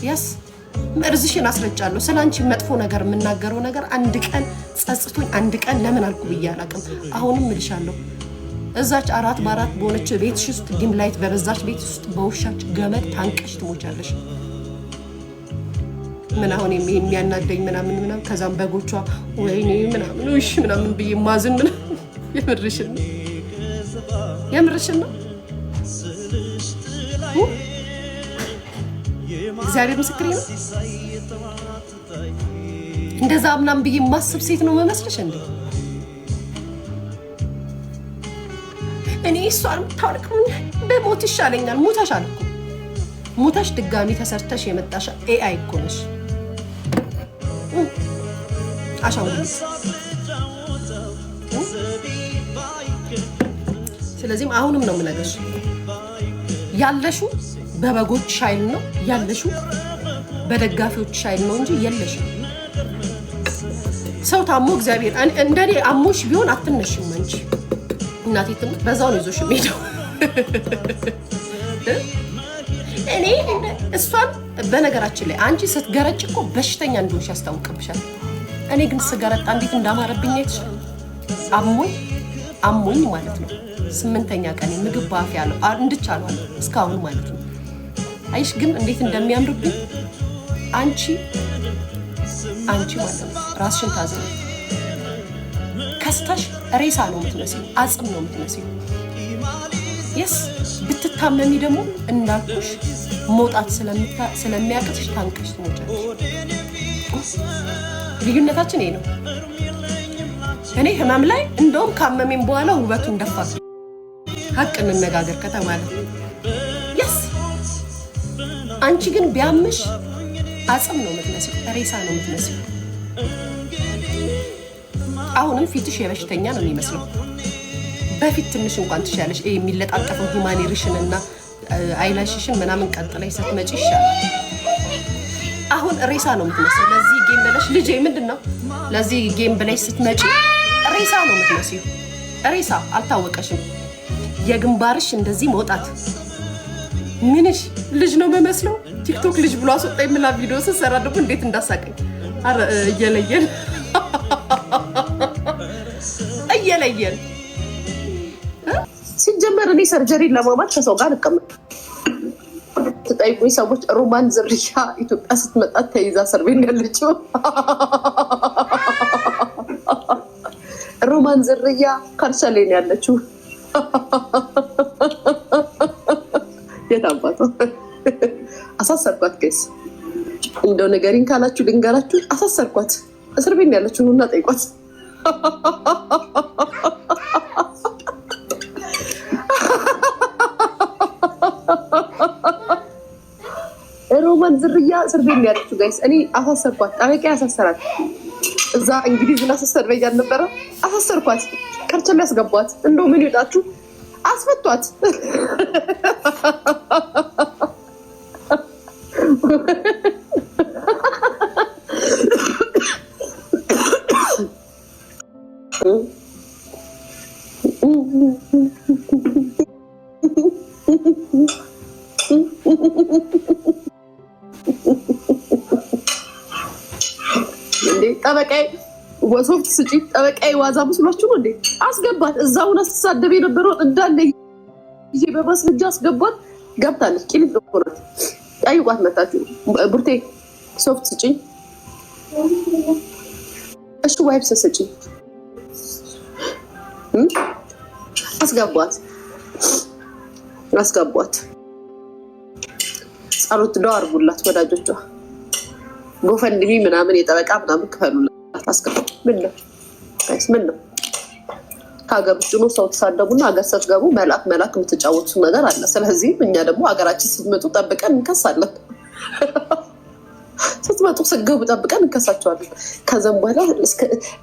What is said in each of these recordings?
ያስ መርዝሽን አስረጫለሁ። ስላንቺ መጥፎ ነገር የምናገረው ነገር አንድ ቀን ጸጽቶኝ አንድ ቀን ለምን አልኩ ብዬ አላውቅም። አሁንም እልሻለሁ እዛች 4x4 በሆነች ቤትሽ ውስጥ ዲም ላይት በበዛች ቤት ውስጥ በውሻች ገመድ ታንቀሽ ትሞቻለሽ። ምን አሁን የሚያናደኝ ምናምን ከዛም በጎቿ ወይኔ ምናምን እሺ ምናምን ብዬ ማዝን ምን የምርሽን ነው እግዚአብሔር ምስክሬ ነው። እንደዛ ምናምን ብዬ ማስብ ሴት ነው መመስለሽ እንዴ? እኔ እሷን ታውልቅም በሞት ይሻለኛል። ሞታሻል እኮ ሞታሽ ድጋሚ ተሰርተሽ የመጣሽ ኤአይ እኮ ነሽ። አሻንጉሊት። ስለዚህም አሁንም ነው የምነግርሽ ያለሽው በበጎች ኃይል ነው ያለሽው፣ በደጋፊዎች ኃይል ነው እንጂ የለሽም። ሰው ታሞ እግዚአብሔር እንደኔ አሞሽ ቢሆን አትነሽም እንጂ እናቴ ትሙት በዛው ነው ይዞሽ የሚሄደው። እኔ እሷን በነገራችን ላይ አንቺ ስትገረጭ እኮ በሽተኛ እንደሆንሽ ያስታውቅብሻል። እኔ ግን ስገረጣ እንዴት እንዳማረብኝ አይተሻል። አሞኝ ማለት ነው 8ኛ ቀን ምግብ ባፍ ያለው እንድቻለሁ እስካሁን ማለት ነው። አይሽ ግን እንዴት እንደሚያምርብኝ አንቺ ማለት ነው። ራስሽን ታዘኝ። ከስታሽ ሬሳ ነው የምትመስለው፣ አጽም ነው የምትመስለው። የስ ብትታመሚ ደግሞ እንዳልኩሽ መውጣት ስለሚያቅትሽ ታንቀሽ ትሞቻለሽ። ልዩነታችን ይሄ ነው። እኔ ህመም ላይ እንደውም ካመሜም በኋላ ውበቱን ደፋት። ሀቅ እንነጋገር ከተባለ አንቺ ግን ቢያምሽ አጽም ነው የምትመስለው፣ ሬሳ ነው የምትመስለው። አሁንም ፊትሽ የበሽተኛ ነው የሚመስለው። በፊት ትንሽ እንኳን ትሻለሽ። የሚለጣጠፈው ሂማኔሪሽን እና አይላሽሽን ምናምን ቀጥላይ ስትመጪ ይሻላል። አሁን ሬሳ ነው የምትመስለው። ለዚህ ጌም ብለሽ ልጄ ምንድን ነው ለዚህ ጌም ብለሽ ስትመጪ ሬሳ ነው የምትመስለው። ሬሳ አልታወቀሽም። የግንባርሽ እንደዚህ መውጣት ምንሽ ልጅ ነው የምመስለው። ቲክቶክ ልጅ ብሎ አስወጣኝ ምላ ቪዲዮ ስሰራ ደግሞ እንዴት እንዳሳቀኝ። አረ እየለየን ሲጀመር እኔ ሰርጀሪ ለማማት ከሰው ጋር ልቀመጥ ትጠይቁኝ ሰዎች ሮማን ዝርያ ኢትዮጵያ ስትመጣ ተይዛ እስር ቤት ያለችው ሮማን ዝርያ ካርሻሌ ነው ያለችው። የታባቱ አሳሰርኳት። ጋይስ እንደው ነገሪን ካላችሁ ልንገራችሁ፣ አሳሰርኳት። እስር ቤት ያለችው ነውና ጠይቋት። ሮማን ዝርያ እስር ቤት ያለችው ጋይስ እኔ አሳሰርኳት። ጠበቃ ያሳሰራት እዛ እንግሊዝ እና ስትሰርበይ ያልነበረ አሳሰርኳት። ከርቸል ያስገቧት። እንደው ምን ይወጣችሁ አስፈቷት። ጠበቃይ ወሶፍት ስጪ። ጠበቃይ ዋዛ መስሏችሁ ነው እንዴ? አስገባት። እዛውን አስተሳደብ የነበረው እንዳለ ይሄ በማስረጃ አስገባት። ገብታለች። ቂሊጥ ሆናት። ጠይቋት መጣችሁ። ቡርቴ ሶፍት ስጪ። እሺ ዋይፕስ ስጪ። አስገቧት። ጸሎት ዶ አርጉላት ወዳጆቿ። ጎፈንድሚ ምናምን የጠበቃ ምናምን ክፈሉላት። አስገቧት። ምን ነው ከሀገር ውጭ ነው ሰው ተሳደቡና ሀገር ስትገቡ መላክ የምትጫወቱት ነገር አለ። ስለዚህ እኛ ደግሞ ሀገራችን ስትመጡ ጠብቀን እንከሳለን። ስትመጡ ስትገቡ ጠብቀን እንከሳቸዋለን። ከዛም በኋላ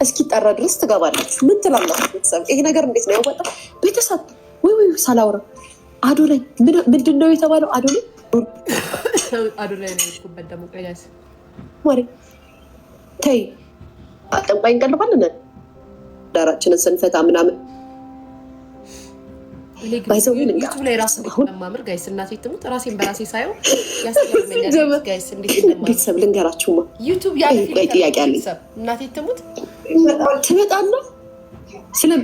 እስኪጠራ ድረስ ትገባላችሁ። ምን ትላላችሁ ቤተሰብ? ይሄ ነገር እንዴት ነው ያወጣ? ቤተሰብ ወይ ሳላውራ አዶላይ ምንድን ነው የተባለው? አዶላይ ነው የሄድኩበት ደግሞ ቀያስ ወሬ ተይ አጠንቋይ እንቀልባለን ዳራችንን ስንፈታ ምናምን ባይዘው ዩቲዩብ ላይ ራስ እንደማምር ጋይስ እናቴ ትሙት ራሴን በራሴ ሳይው ያስተምረኛል ጋይስ እንዴት እንደማምር ቤተሰብ ልንገራችሁማ ዩቲዩብ ያለ ጥያቄ አለኝ እናቴ ትሙት ትመጣና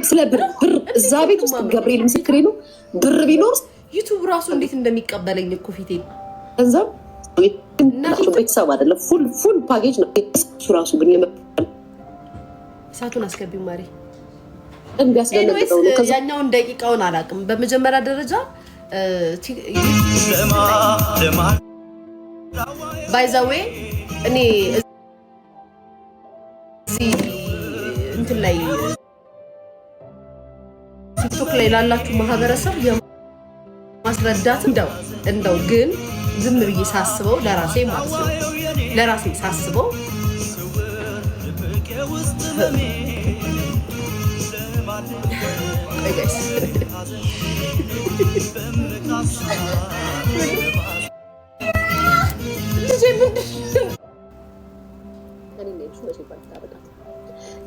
ስለ ብር እዛ ቤት ውስጥ ገብርኤል ምስክሬ ነው ብር ቢኖር ዩቲዩብ ራሱ እንዴት እንደሚቀበለኝ እኮ ፊቴ እዛ ቤተሰብ አይደለም ፉል ፓኬጅ ነው እሱ ራሱ ግን እሳቱን አስገቢው ማሪ እንዲያስገለግለው ነው ከዛ ያኛውን ደቂቃውን አላውቅም በመጀመሪያ ደረጃ ባይ ዘ ዌይ እኔ እንትን ላይ ቲክቶክ ላይ ላላችሁ ማህበረሰብ የማስረዳት እንደው ግን ዝም ብዬ ሳስበው ለራሴ ማለት ነው ለራሴ ሳስበው ጋይስ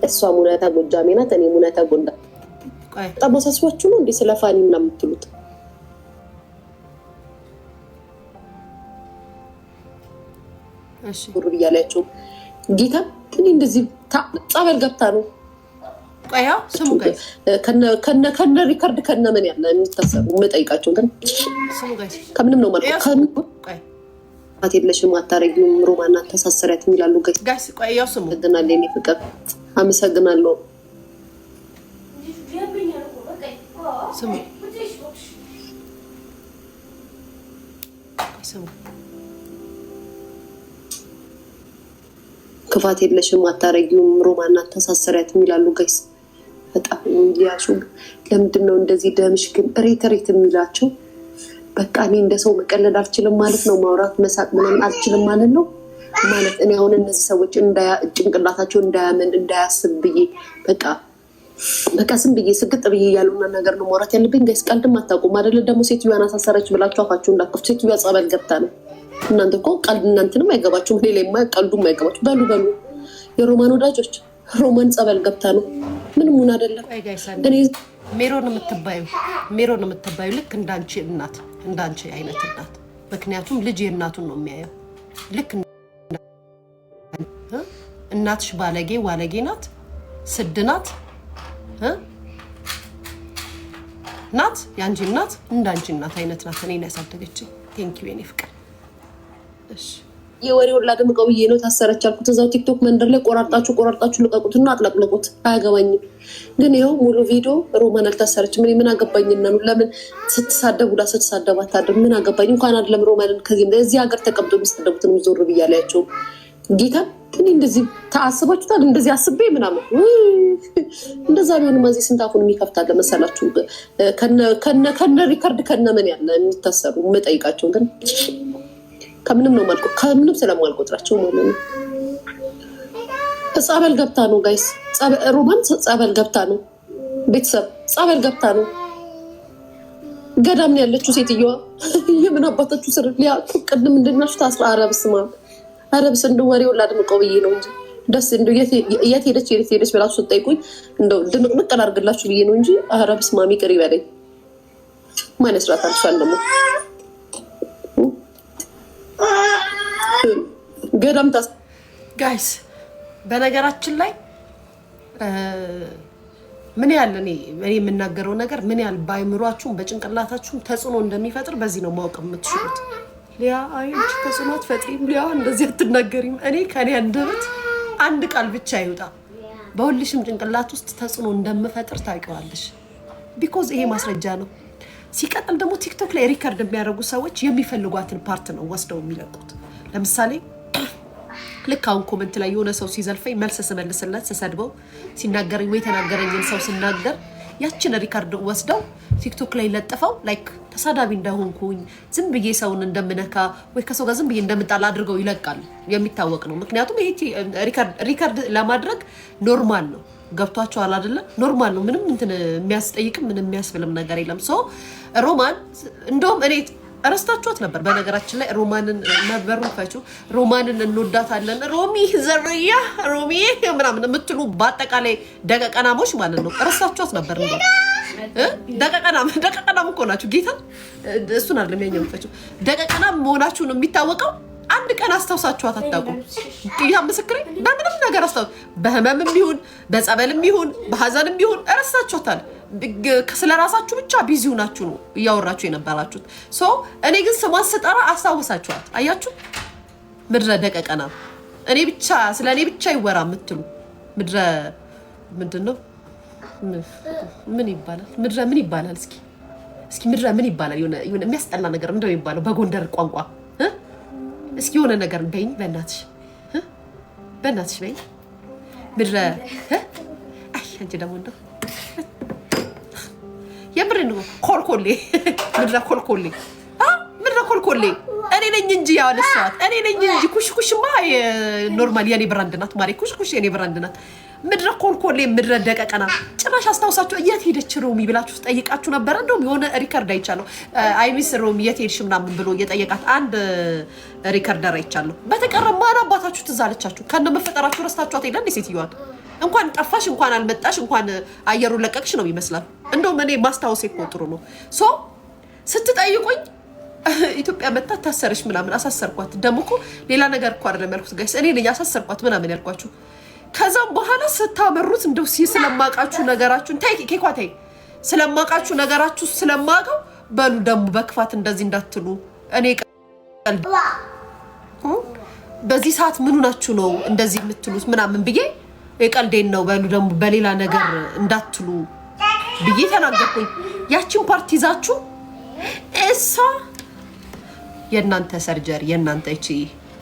እሷ ሙነታ ጎጃሜ ናት እኔ ሙነታ ጎንዳ ጠባሳስዋችሁ ነው እንዴ ስለ ፋኒ ምናምን የምትሉት እሺ ጉሩ ብያላችሁ ጌታ እኔ እንደዚህ ጸበል ገብታ ነው ቆያ ስሙ ጋይስ ከነ ሪከርድ ከነ ምን ያለ የሚታሰሩ መጠይቃቸው ግን ስሙ ጋይስ ከምንም ነው ማለት ቆይ አትየለሽም አታረጊውም ሮማና ተሳሰሪያት የሚላሉ ጋይስ ቆያው ስሙ ገናለ እኔ ፍቅር አመሰግናለሁ ስሙ ስሙ ክፋት የለሽም አታረጊውም ሮማና ተሳሰሪያት የሚላሉ ጋይስ በጣም እንዲያሹ ለምንድነው እንደዚህ ደምሽ ግን ሬት የሚላቸው በቃ እኔ እንደ ሰው መቀለድ አልችልም ማለት ነው ማውራት መሳቅ ምናምን አልችልም ማለት ነው ማለት እኔ አሁን እነዚህ ሰዎች ጭንቅላታቸው እንዳያመን እንዳያስብ ብዬ በቃ ዝም ብዬ ስግጥ ብዬ ያሉና ነገር ነው ማውራት ያለብኝ ጋይስ ቀልድም አታውቁም አይደለ ደግሞ ሴትዮዋን አሳሰረች ብላችሁ አፋችሁ እንዳትከፍቱ ሴትዮዋ ጸበል ገብታ ነው እናንተ እኮ ቀልድ እናንተንም አይገባችሁም ሌላማ ቀልዱም አይገባችሁ በሉ የሮማን ወዳጆች ሮማን ጸበል ገብታ ነው ምንም ሆነ አይደለም እኔ ሜሮን የምትባዩ ልክ እንዳንቺ እናት እንዳንቺ አይነት እናት ምክንያቱም ልጅ የእናቱን ነው የሚያየው ልክ እናትሽ ባለጌ ዋለጌ ናት ስድ ናት ናት ያንቺ እናት እንዳንቺ እናት አይነት ናት እኔን ያሳደገችኝ ቴንኪው የኔ ፍቅር እሺ የወሬው ላደምቀው ብዬ ነው ታሰረች አልኩት እዛው ቲክቶክ መንደር ላይ ቆራርጣችሁ ልቀቁትና አጥለቅልቁት አያገባኝም ግን ይኸው ሙሉ ቪዲዮ ሮማን አልታሰረች ምን አገባኝና ነው ለምን ስትሳደቡ አታድር ምን አገባኝ እንኳን አይደለም ሮማንን ከዚህ እዚህ ሀገር ተቀምጦ የሚሰደቡትን ዞር ብያለያቸው ጌታ እኔ እንደዚህ ታስባችሁታል እንደዚህ አስቤ ምናምን እንደዛ ቢሆን ማዚ ስንታፉን የሚከፍታለ መሰላችሁ ከነ ሪከርድ ከነ ምን ያለ የሚታሰሩ መጠይቃቸው ግን ከምንም ነው ማልቆ ከምንም ስለማልቆጥራቸው ማለት ነው ጸበል ገብታ ነው ጋይስ ሮማን ጸበል ገብታ ነው ቤተሰብ ጸበል ገብታ ነው ገዳም ነው ያለችው ሴትዮዋ የምን አባታችሁ ስር ሊያ ቅድም እንድናሽ ታስራ አረብስ እንደው ወሬው ላድምቀው ብዬ ነው እንጂ ደስ እንደው የት ሄደች ብላችሁ ስጠይቁኝ እንደው ድምቅምቅ አድርግላችሁ ብዬ ነው እንጂ አረብስ ማሚ ቅሪ በለኝ ማን ስራት አልቻለም ገዳም ታስ ጋይስ በነገራችን ላይ ምን ያህል እኔ የምናገረው ነገር ምን ያህል ባይምሯችሁም በጭንቅላታችሁም ተጽዕኖ እንደሚፈጥር በዚህ ነው ማወቅ የምትችሉት ሊያ አይንቺ ተጽዕኖ አትፈጥሪም ሊያ እንደዚህ አትናገሪም እኔ ከኔ አንደበት አንድ ቃል ብቻ ይውጣ በሁልሽም ጭንቅላት ውስጥ ተጽዕኖ እንደምፈጥር ታውቂዋለሽ ቢኮዝ ይሄ ማስረጃ ነው ሲቀጥል ደግሞ ቲክቶክ ላይ ሪከርድ የሚያደርጉ ሰዎች የሚፈልጓትን ፓርት ነው ወስደው የሚለቁት ለምሳሌ ልክ አሁን ኮሜንት ላይ የሆነ ሰው ሲዘልፈኝ መልስ ስመልስለት ስሰድበው ሲናገረኝ ወይ ተናገረኝን ሰው ስናገር ያችን ሪከርድ ወስደው ቲክቶክ ላይ ለጥፈው ላይክ ተሳዳቢ እንደሆንኩኝ ዝም ብዬ ሰውን እንደምነካ ወይ ከሰው ጋር ዝም ብዬ እንደምጣላ አድርገው ይለቃሉ የሚታወቅ ነው ምክንያቱም ይሄ ሪከርድ ለማድረግ ኖርማል ነው ገብቷቸዋል አይደለ ኖርማል ነው ምንም እንትን የሚያስጠይቅም ምንም የሚያስብልም ነገር የለም ሶ ሮማን እንደውም እኔ አረስታችኋት ነበር በነገራችን ላይ ሮማንን ነበሩ ፈቹ ሮማንን እንወዳታለን ሮሚ ዘርያ ሮሚ ምናምን የምትሉ በአጠቃላይ ደቀቀናሞች ማለት ነው አረስታችኋት ነበር እንደው ደቀቀናም እኮ ናችሁ። ጌታ እሱን አይደለም ያኛው ፈጭው ደቀቀናም መሆናችሁ ነው የሚታወቀው። አንድ ቀን አስታውሳችኋት አታውቁም። ጌታ ምስክሬ፣ በምንም ነገር በህመምም ይሁን በጸበልም ይሁን በሀዘንም ይሁን እረሳችኋታል። ስለራሳችሁ ብቻ ቢዚ ሆናችሁ ነው እያወራችሁ የነበራችሁት። እኔ ግን ስሟን ስጠራ አስታውሳችኋት። አያችሁ ምድረ ደቀቀናም እኔ ብቻ ስለ እኔ ብቻ ይወራ የምትሉ ምድረ ምንድን ነው ምን ይባላል? ምድረ ምን ይባላል? እስኪ ምድረ ምን ይባላል? የሆነ የሚያስጠላ ነገር እንደው የሚባለው በጎንደር ቋንቋ እስኪ የሆነ ነገር በይኝ በእናትሽ በይኝ ምድረ አይ አንቺ ደግሞ እንደው የምር ነው ኮልኮሌ ምድረ ኮልኮሌ እኔ ነኝ እንጂ ያለሷት እኔ ነኝ እንጂ ኩሽኩሽማ ኖርማል የኔ ብራንድ ናት ማሪ ኩሽኩሽ የኔ ብራንድ ናት። ምድረ ኮልኮሌ ምድረ ደቀቀና ጭራሽ አስታውሳችሁ የት ሄደች ሮሚ ብላችሁ ጠይቃችሁ ነበር። እንደውም የሆነ ሪከርድ አይቻለሁ። አይሚስ ሮሚ የት ሄድሽ ምናምን ብሎ እየጠየቃት አንድ ሪከርደር አይቻለሁ። በተቀረ ማን አባታችሁ ትዝ አለቻችሁ? ከነ መፈጠራችሁ ረስታችኋት የለ እንዴ ሴትዮዋን? እንኳን ጠፋሽ እንኳን አልመጣሽ እንኳን አየሩን ለቀቅሽ ነው ይመስላል። እንደውም እኔ ማስታወሴ እኮ ጥሩ ነው። ስትጠይቁኝ ኢትዮጵያ መጣ ታሰረሽ ምናምን አሳሰርኳት። ደግሞ እኮ ሌላ ነገር እኮ አይደለም ያልኩት ጋይስ፣ እኔ ነኝ አሳሰርኳት ምናምን ያልኳችሁ። ከዛም በኋላ ስታመሩት እንደው ስለማቃችሁ ነገራችሁን ታይ ኬኳ ታይ ስለማቃችሁ ነገራችሁ ስለማቀው በሉ ደግሞ በክፋት እንደዚህ እንዳትሉ። እኔ ቀልድ በዚህ ሰዓት ምኑ ናችሁ ነው እንደዚህ የምትሉት ምናምን ብዬ የቀልዴን ነው በሉ ደግሞ በሌላ ነገር እንዳትሉ ብዬ ተናገርኩኝ። ያቺን ፓርቲ ይዛችሁ እሷ የእናንተ ሰርጀሪ የእናንተ እቺ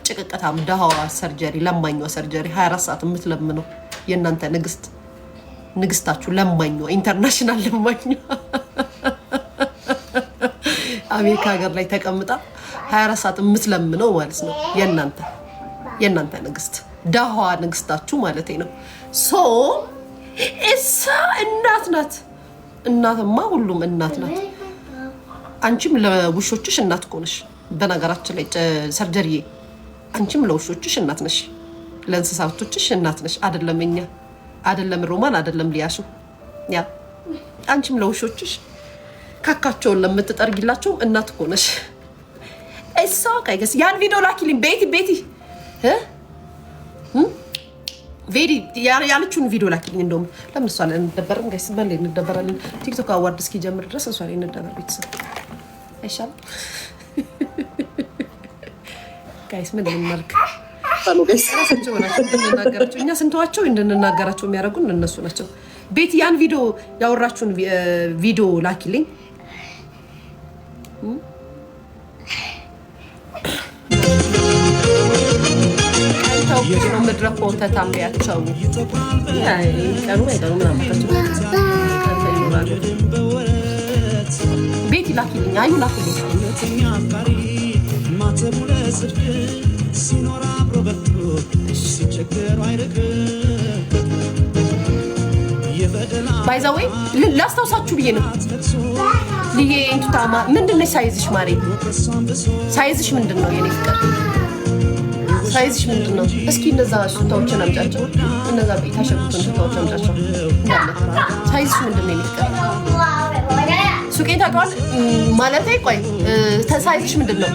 ጭቅቅታም ደሃዋ ሰርጀሪ ለማኟ ሰርጀሪ 24 ሰዓት የምትለምነው የእናንተ ንግስታችሁ ለማኟ ኢንተርናሽናል ለማኟ አሜሪካ ሀገር ላይ ተቀምጣ 24 ሰዓት የምትለምነው ማለት ነው የእናንተ ንግስት ደሃዋ ንግስታችሁ ማለት ነው። እሷ እናት ናት። እናትማ ሁሉም እናት ናት። አንቺም ለውሾችሽ እናት እኮ ነሽ። በነገራችን ላይ ሰርጀሪዬ አንቺም ለውሾችሽ እናት ነሽ፣ ለእንስሳቶችሽ እናት ነሽ። አይደለም ሮማን አይደለም ሊያሹ ያ አንቺም ለውሾችሽ ካካቸውን ለምትጠርጊላቸው እናት እኮ ነሽ። እሷ ቀይገስ ያን ቪዲዮ ላኪልኝ ቤቲ ያለችውን ቪዲዮ ላኪልኝ። እንደውም ለምን እሷ ላይ እንደበረን ጋይስ በል እንደበራለን። ቲክቶክ አዋርድ እስኪጀምር ድረስ እሷ ላይ እንደበር ቤተሰብ አይሻልም? ጋይስ ምን ልንመርክ ጋይስ ራሳቸው ናቸው እንድንናገራቸው፣ እኛ ስንተዋቸው እንድንናገራቸው የሚያደርጉን እነሱ ናቸው። ቤት ያን ቪዲዮ ያወራችሁን ቪዲዮ ላኪልኝ። ነው መድረኮ ተታምያቸው ቀኑ አይደሉ ምናምናቸው ቤት ላኪልኝ አዩ ላኪልኝ ባይዛዌ ላስታውሳችሁ ብዬ ነው። ልዬ እንቱታማ ምንድነው ሳይዝሽ ማሬ? ሳይዝሽ ምንድነው የኔ ፍቅር? ሳይዝሽ ምንድነው? እስኪ እነዛ ሱታዎችን አምጫቸው። እነዛ የታሸጉትን ሱታዎች አምጫቸው እንዳለ። ሳይዝሽ ምንድነው የኔ ፍቅር? ሱቄን ታውቀዋል ማለት ቆይ ሳይዝሽ ምንድነው?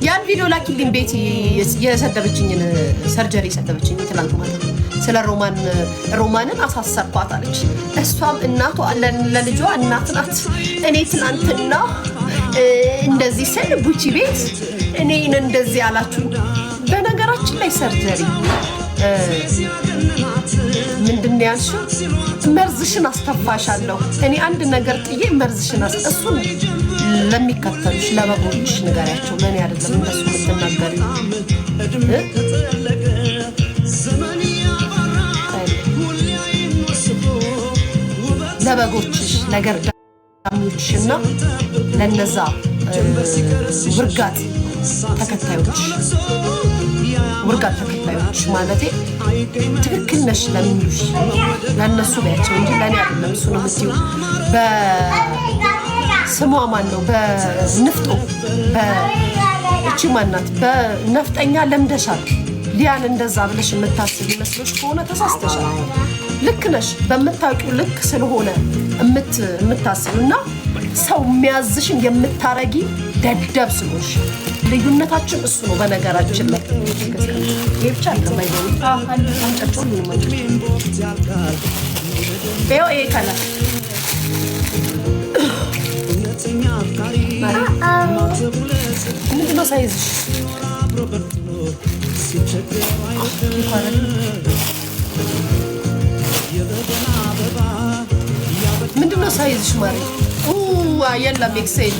ያን ቪዲዮ ላኪልኝ ቤቲ የሰደበችኝን ሰርጀሪ የሰደበችኝ ትላንት ማለት ስለ ሮማንን አሳሰርኳት አለች። እሷም እናቷ ለልጇ እናት ናት። እኔ ትናንትና እንደዚህ ስል ቡቺ ቤት እኔን እንደዚህ አላችሁ። በነገራችን ላይ ሰርጀሪ ምንድን ነው ያልሽው? መርዝሽን አስተፋሻለሁ። እኔ አንድ ነገር ጥዬ መርዝሽን እሱን ለሚከተሉሽ ለበጎች ንገሪያቸው። ለእኔ አይደለም እንደሱ የምትናገሪ። ለበጎችሽ ለገርዳሚዎችና ለነዛ ውርጋት ተከታዮች ማለቴ ትክክል ነሽ ለሚሉሽ ለእነሱ ቢያቸው እንጂ ለእኔ አይደለም። እሱ ነው የምትይው። በስሟ ማን ነው? በንፍጦ እቺ እቺ ማናት በነፍጠኛ ለምደሻል ሊያን እንደዛ ብለሽ የምታስብ ይመስልሽ ከሆነ ተሳስተሻል። ልክ ነሽ በምታውቂው ልክ ስለሆነ የምታስብና ሰው የሚያዝሽን የምታረጊ ደደብ ስለሆንሽ ልዩነታችን እሱ ነው። በነገራችን ላይ ይሄ ብቻ ለማይደው አንጨጭው ይሄ ካላ ምንድነው ሳይዝሽ? ምንድነው ሳይዝሽ ማሪ? የለም ኤክሴል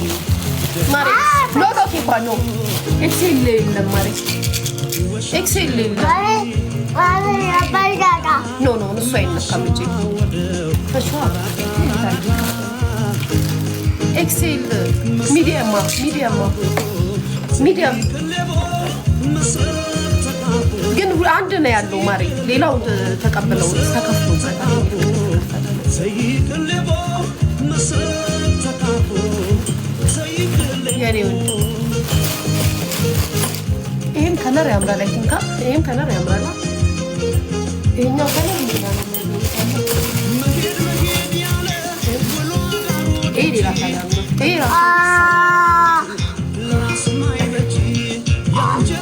ማሪ ኖ ኬኳ ኖ ኤክሴል የለም ማሪ ኤክሴል የለም ኖ እሱ አይነካም እንጂ ኤክሴል ሚዲየም ግን አንድ ነው ያለው ማሪ ሌላው ተቀብለው ተከፍቶ ይሄም ከለር ያምራል። አይቲንካ ይሄም ከለር ያምራል። ይሄኛው ከለር ይላል። ይሄ ሌላ ከለር ነው።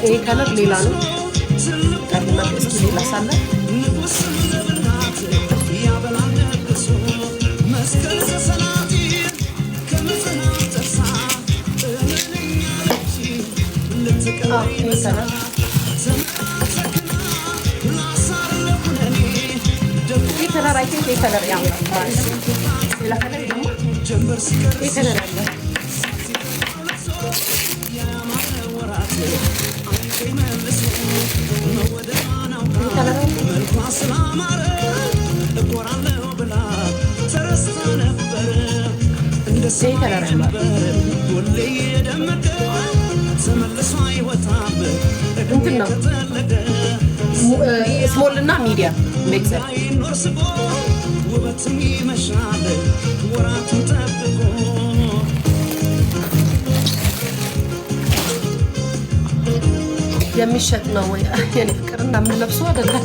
ይሄ ከለር ሌላ ነው። ቀድማ እስኪ ሌላ ሳለ ስሞል እና ሚዲያ ሚክሰር የሚሸጥ ነው ወይ? የኔ ፍቅር እንደምንለብሰው አይደለም።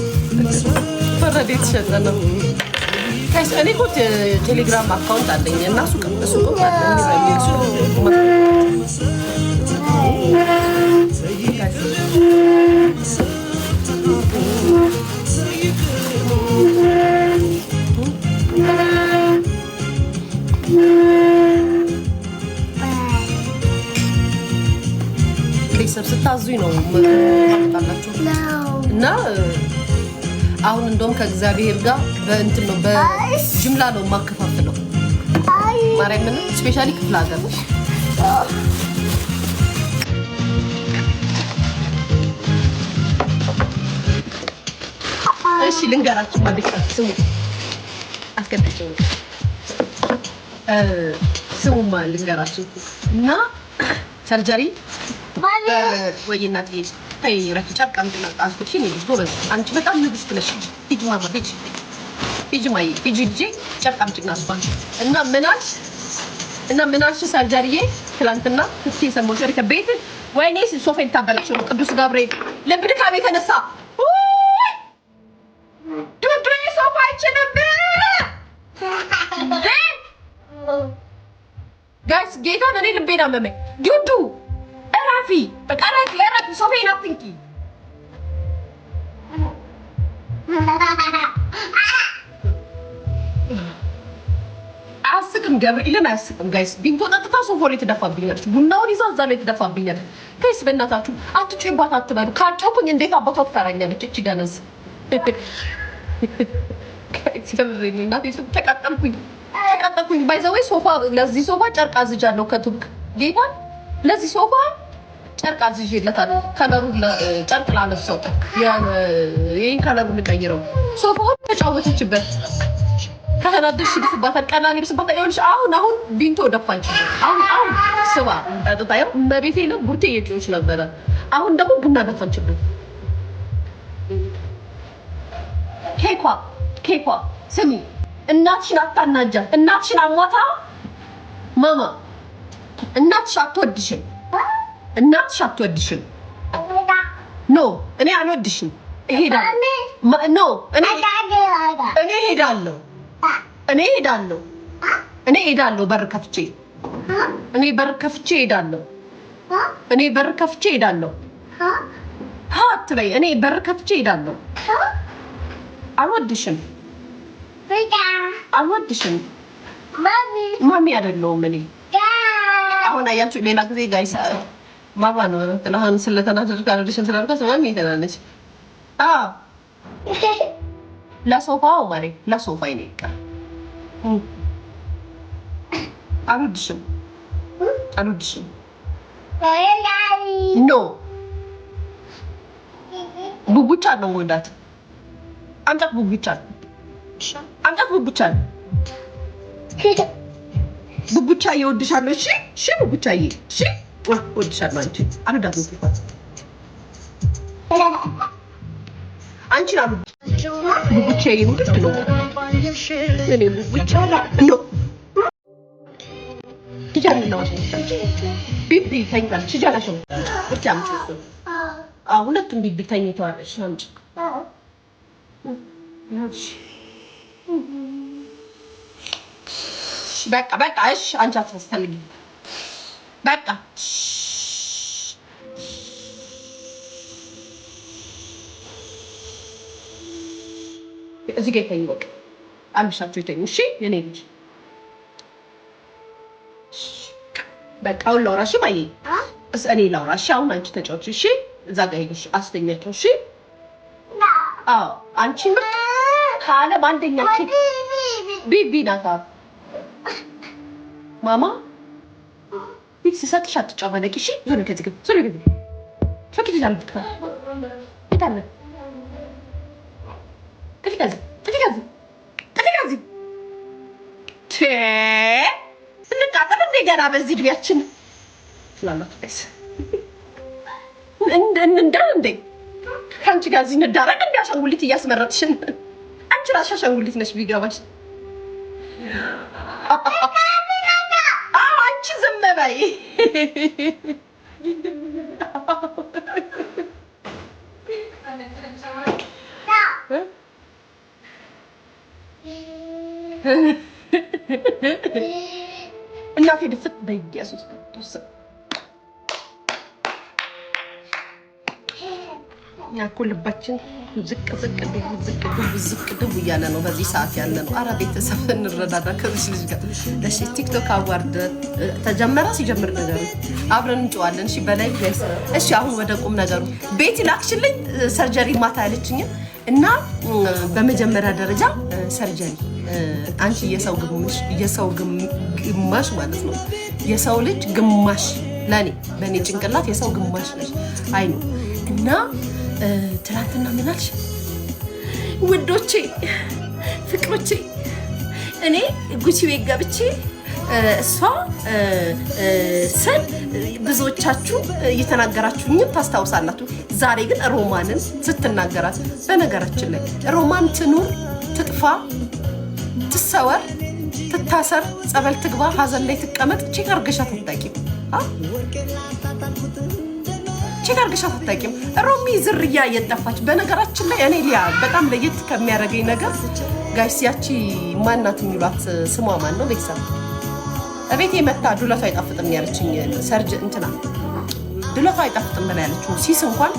ፈረዴ የተሸጠ ነው። እኔ እኮ ቴሌግራም አካውንት አለኝ እና ሱቅ ቤተሰብ ስታዙኝ ነው ታመጣላችሁ እና አሁን እንደውም ከእግዚአብሔር ጋር በእንትን ነው በጅምላ ነው የማከፋፍለው። ማርያምን ስፔሻሊ ክፍለ ሀገር ነው። እሺ ልንገራችሁ ማለት ስሙ አስከታቸው ስሙ ማለት ልንገራችሁ እና ሰርጀሪ ወይናት ታይ ረፍጫ ቀምጥና አስኩሽኝ ልጅ ጎበዝ አንቺ በጣም ንግስት ነሽ። ሂጂ ማማ ሂጂ ማይ ሂጂ ጨርቃም ጭናስባ እና ምናልሽ ሰርጀሪዬ ትላንትና እስቲ ሰሞን ሸሪከ ቤት ወይኔ ሶፋን ታበላሽው ቅዱስ ገብርኤል ለብድካ ቤት ተነሳ ድብድብ ሶፋ አይችልም ጋይስ ጌታን እኔ ልቤን አመመኝ። ዱዱ እራፊ በቃ እራፊ ሶፋዬን አትንኪ። አያስቅም ገብርኤልን አያስቅም ጋይስ። ቢንቶ ጠጥታ ሶፋ ላይ ትደፋብኛለች። ቡናውን ይዛ እዛ ላይ ትደፋብኛለች። ጋይስ በእናታችሁ አትጩይባት አትበሉ። ካልጮኩኝ እንዴት አባቷ ትጠራኛለች? እቺ ገነዝ እናቴ ተቃጠልኩኝ። ባይ ዘ ወይ ሶፋ ለዚህ ሶፋ ጨርቅ አዝጃለሁ ከቱርክ ጌታን ለዚህ ሶፋ ጨርቅ አዝዤለታለሁ። ከለሩን ጨርቅ ላለብሰው ይሄን ከለሩን ልቀይረው። ሶፋውን ተጫወተችበት። ከተናደድሽ ይብስባታል። ቀና ይብስባታል። ይኸውልሽ አሁን ቢንቶ ደፋች። አሁን ስባ ጠጣየው መቤቴ ነው ቡርቴ እየጮች ነበረ። አሁን ደግሞ ቡና ደፋችብኝ። ኬኳ ስሚ እናትሽን አታናጃት። እናትሽን አሟታ ማማ እናትሽ አትወድሽም። እናትሽ አትወድሽም። ኖ እኔ አልወድሽም። እሄዳለሁ። ኖ እኔ እሄዳለሁ። እኔ እሄዳለሁ። በር ከፍቼ እሄዳለሁ። አትበይ። እኔ በር ከፍቼ እሄዳለሁ። አልወድሽም። ማሚ አይደለሁም እኔ። አሁን አያችሁ ሌላ ጊዜ ጋይስ ማማ ነው ጥላሁን ስለተናደድኩ አልወድሽም ስላልኳት ማሚ ተናነች። ለሶፋው ማሪ ለሶፋ ይነቃ አልወድሽም። ኖ ቡቡቻ ነው ወዳት አምጣት ቡቡቻ ቡቡቻ ይወድሻል። እሺ ቡቡቻዬ እሺ ወድሻለሁ። አንቺ አሉ ቡቡቻዬ ውድ ነው። እኔ ቡቡቻ ነው ትጃለና ቢቢ ተኝታለች። ትጃላሽው ብቻ አምጪው። ሁለቱም ቢቢ ተኝተዋል። እሺ አምጪ። በቃ እሺ አንቺ አትፈልጊ። በቃ እዚህ ጋር ይተኙ። በቃ አምሻቸው ይተኙ። እሺ የኔ ልጅ በቃ አሁን ላውራሽ ማየ እኔ ላውራሽ። አሁን አንቺ ተጫወቺ። እሺ እዛ ጋር ሄደሽ አስተኛቸው። እሺ አንቺ ካለ በአንደኛ ቢቢ ናታ ማማ ቢክስ ሰጥሽ አትጫወነቂ። እሺ ዞር ከዚህ ግን ዞር ከዚህ ፈኪት ይላል ብትካ ይታለ ከዚህ እንቃጠል እንደገና በዚህ እድሜያችን ስላላችሁ ጋይስ እንደ ከአንቺ ጋር እዚህ እንዳረግ እንደ አሻንጉሊት እያስመረጥሽን አንቺ ራስሽ አሻንጉሊት ነሽ ቢገባሽ። አንቺ ዝም በይ። እናቴ ድፍት በኢየሱስ ክርስቶስ ያኮ ልባችን ዝቅ ድቡ እያለ ነው በዚህ ሰዓት ያለ ነው። ኧረ ቤተሰብ እንረዳዳ ከዚህ ልጅ ጋር። እሺ ቲክቶክ አዋርድ ተጀመረ። ሲጀምር ነገሩ አብረን እንጨዋለን። እሺ በላይ ጋይስ። እሺ አሁን ወደ ቁም ነገሩ ቤቲ ላክሽልኝ ሰርጀሪ ማታ ያለችኝ እና በመጀመሪያ ደረጃ ሰርጀሪ አንቺ የሰው ግማሽ ማለት ነው። የሰው ልጅ ግማሽ በእኔ ጭንቅላት የሰው ግማሽ ነሽ። አይ ነው እና ትናንትና ምን አልሽ ውዶቼ፣ ፍቅሮቼ? እኔ ጉቺ ቤት ገብቼ እሷ ስል ብዙዎቻችሁ እየተናገራችሁኝም ታስታውሳላችሁ። ዛሬ ግን ሮማንን ስትናገራት፣ በነገራችን ላይ ሮማን ትኑር ትጥፋ ትሰወር ትታሰር ጸበል ትግባ ሀዘን ላይ ትቀመጥ ቼክ አርገሻት አታውቂም። ቼክ አርገሻት አታውቂም። ሮሚ ዝርያ እየጠፋች። በነገራችን ላይ እኔ ሊያ በጣም ለየት ከሚያደርገኝ ነገር ጋይስ ያቺ ማናት የሚሏት ስሟ ማን ነው? ቤተሰብ እቤቴ መታ ዱለቷ አይጣፍጥም ያለችኝ ሰርጅ እንትና ዱለቷ አይጣፍጥም ብላ ያለችው ሲስ እንኳን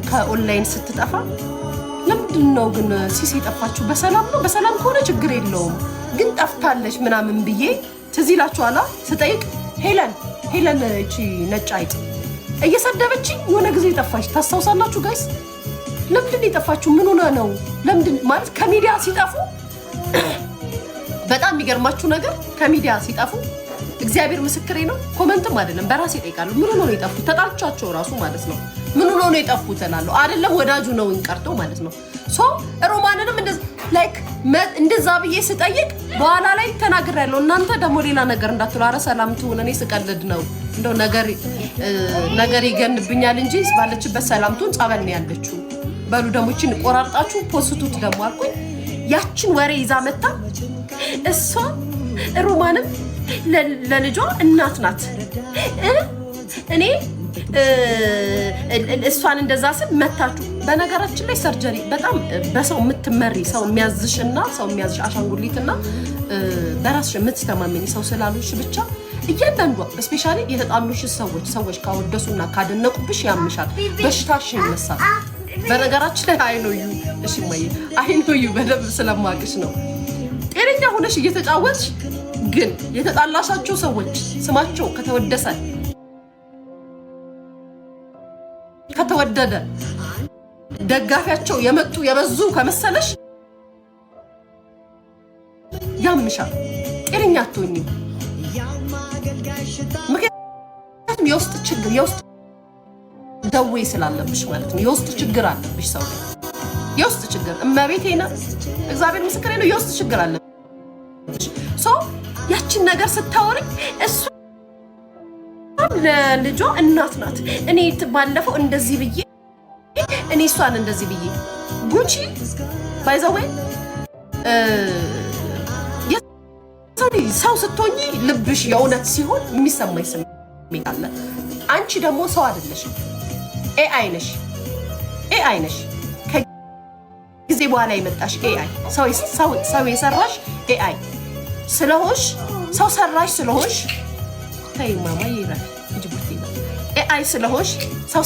ከኦንላይን ስትጠፋ ለምንድን ነው ግን ሲስ የጠፋችሁ? በሰላም ነው? በሰላም ከሆነ ችግር የለውም ግን ጠፍታለች ምናምን ብዬ ትዝ ይላችኋል ስጠይቅ ሄለን እቺ ነጭ አይጥ እየሰደበችኝ የሆነ ጊዜ ጠፋች። ታስታውሳላችሁ ጋይስ? ለምንድን ነው የጠፋችሁ? ምን ሆነ ነው? ለምንድን ማለት ከሚዲያ ሲጠፉ በጣም የሚገርማችሁ ነገር ከሚዲያ ሲጠፉ እግዚአብሔር ምስክሬ ነው። ኮመንትም አይደለም በራሴ እጠይቃለሁ። ምን ሆነ ነው የጠፉት? ተጣልቻቸው ራሱ ማለት ነው። ምን ሆነ ነው የጠፉት እላለሁ። አይደለም ወዳጁ ነው እንቀርቶ ማለት ነው። ሶ ሮማንንም እንደዛ ብዬ ስጠይቅ በኋላ ላይ ተናግሬያለሁ። እናንተ ደግሞ ሌላ ነገር እንዳትሉ። ኧረ ሰላም ትሁን። እኔ ስቀልድ ነው። እንደው ነገር ይገንብኛል እንጂ ባለችበት ሰላም ትሁን። ጸበል ነው ያለችው። በሉ ደግሞ እቺን ቆራርጣችሁ ፖስቱት ደግሞ አልኩኝ። ያችን ወሬ ይዛ መጣ። እሷ ሮማንም ለልጇ እናት ናት። እኔ እሷን እንደዛ ስል መታችሁ። በነገራችን ላይ ሰርጀሪ በጣም በሰው የምትመሪ ሰው የሚያዝሽና ሰው የሚያዝሽ አሻንጉሊትና በራስሽ የምትተማመኒ ሰው ስላሉሽ ብቻ እያንዳንዷ ስፔሻሊ የተጣሉሽ ሰዎች ካወደሱና ካደነቁብሽ ያምሻል፣ በሽታሽ ይነሳል። በነገራችን ላይ አይኖዩ እሺ ማይ አይኖዩ በደንብ ስለማቅሽ ነው። ጤነኛ ሆነሽ እየተጫወትሽ ግን የተጣላሻቸው ሰዎች ስማቸው ከተወደደ ደጋፊያቸው የበዙ ከመሰለሽ ያምሻል፣ ጤነኛ አትሆኚም። ምክንያቱም የውስጥ ችግር የውስጥ ደዌ ስላለብሽ ማለት ነው። የውስጥ ችግር አለብሽ ሰው የውስጥ ችግር እመቤቴና እግዚአብሔር ምስክሬ ነው። የውስጥ ችግር አለብሽ ሰው ያቺን ነገር ስታወሪ እሱ ለልጇ እናት ናት። እኔ ባለፈው እንደዚህ ብዬ እኔ እሷን እንደዚህ ብዬ ጉቺ ባይዘወይ ሰው ስትሆኚ ልብሽ የእውነት ሲሆን የሚሰማኝ ስሜት አለ። አንቺ ደግሞ ሰው አይደለሽም፣ ኤአይ ነሽ። ከጊዜ በኋላ የመጣሽ ኤአይ ሰው የሰራሽ ኤአይ ስለሆንሽ ሰው ሰራሽ ስለሆንሽ ተይ ማማ ይላል ጅቡቲ ኤአይ ስለሆንሽ ሰው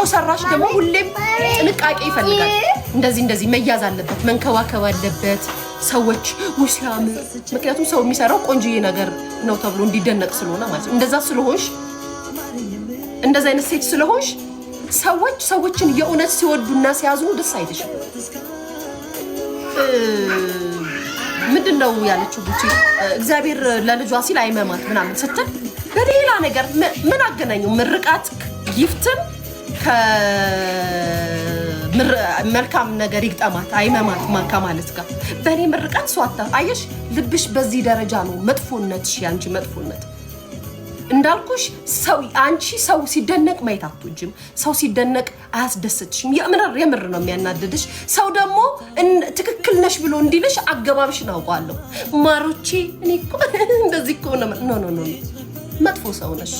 ሰራሽ ደግሞ ሁሌም ጥንቃቄ ይፈልጋል። እንደዚህ መያዝ አለበት፣ መንከባከብ አለበት። ሰዎች ሲያምር ምክንያቱም ሰው የሚሰራው ቆንጆዬ ነገር ነው ተብሎ እንዲደነቅ ስለሆነ ማለት ነው። እንደዛ ስለሆንሽ እንደዛ አይነት ሴት ስለሆንሽ ሰዎችን የእውነት ሲወዱና ሲያዝኑ ደስ አይልሽም። ምንድነው ያለችው ጉቺ እግዚአብሔር ለልጇ ሲል አይመማት ምናምን ስትል በሌላ ነገር ምን አገናኘው? ምርቃት ጊፍትን መልካም ነገር ይግጠማት አይመማት ከማለት ጋር በእኔ ምርቃት ሷታ አየሽ፣ ልብሽ በዚህ ደረጃ ነው መጥፎነትሽ። ያንቺ መጥፎነት እንዳልኩሽ አንቺ ሰው ሲደነቅ ማየት አትወጂም። ሰው ሲደነቅ አያስደስትሽም። የምር ነው የሚያናድድሽ። ሰው ደግሞ ትክክል ነሽ ብሎ እንዲልሽ አገባብሽን አውቃለሁ። ማሮቼ እኔ እኮ እንደዚህ እኮ ነው መጥፎ ሰው ነሽ።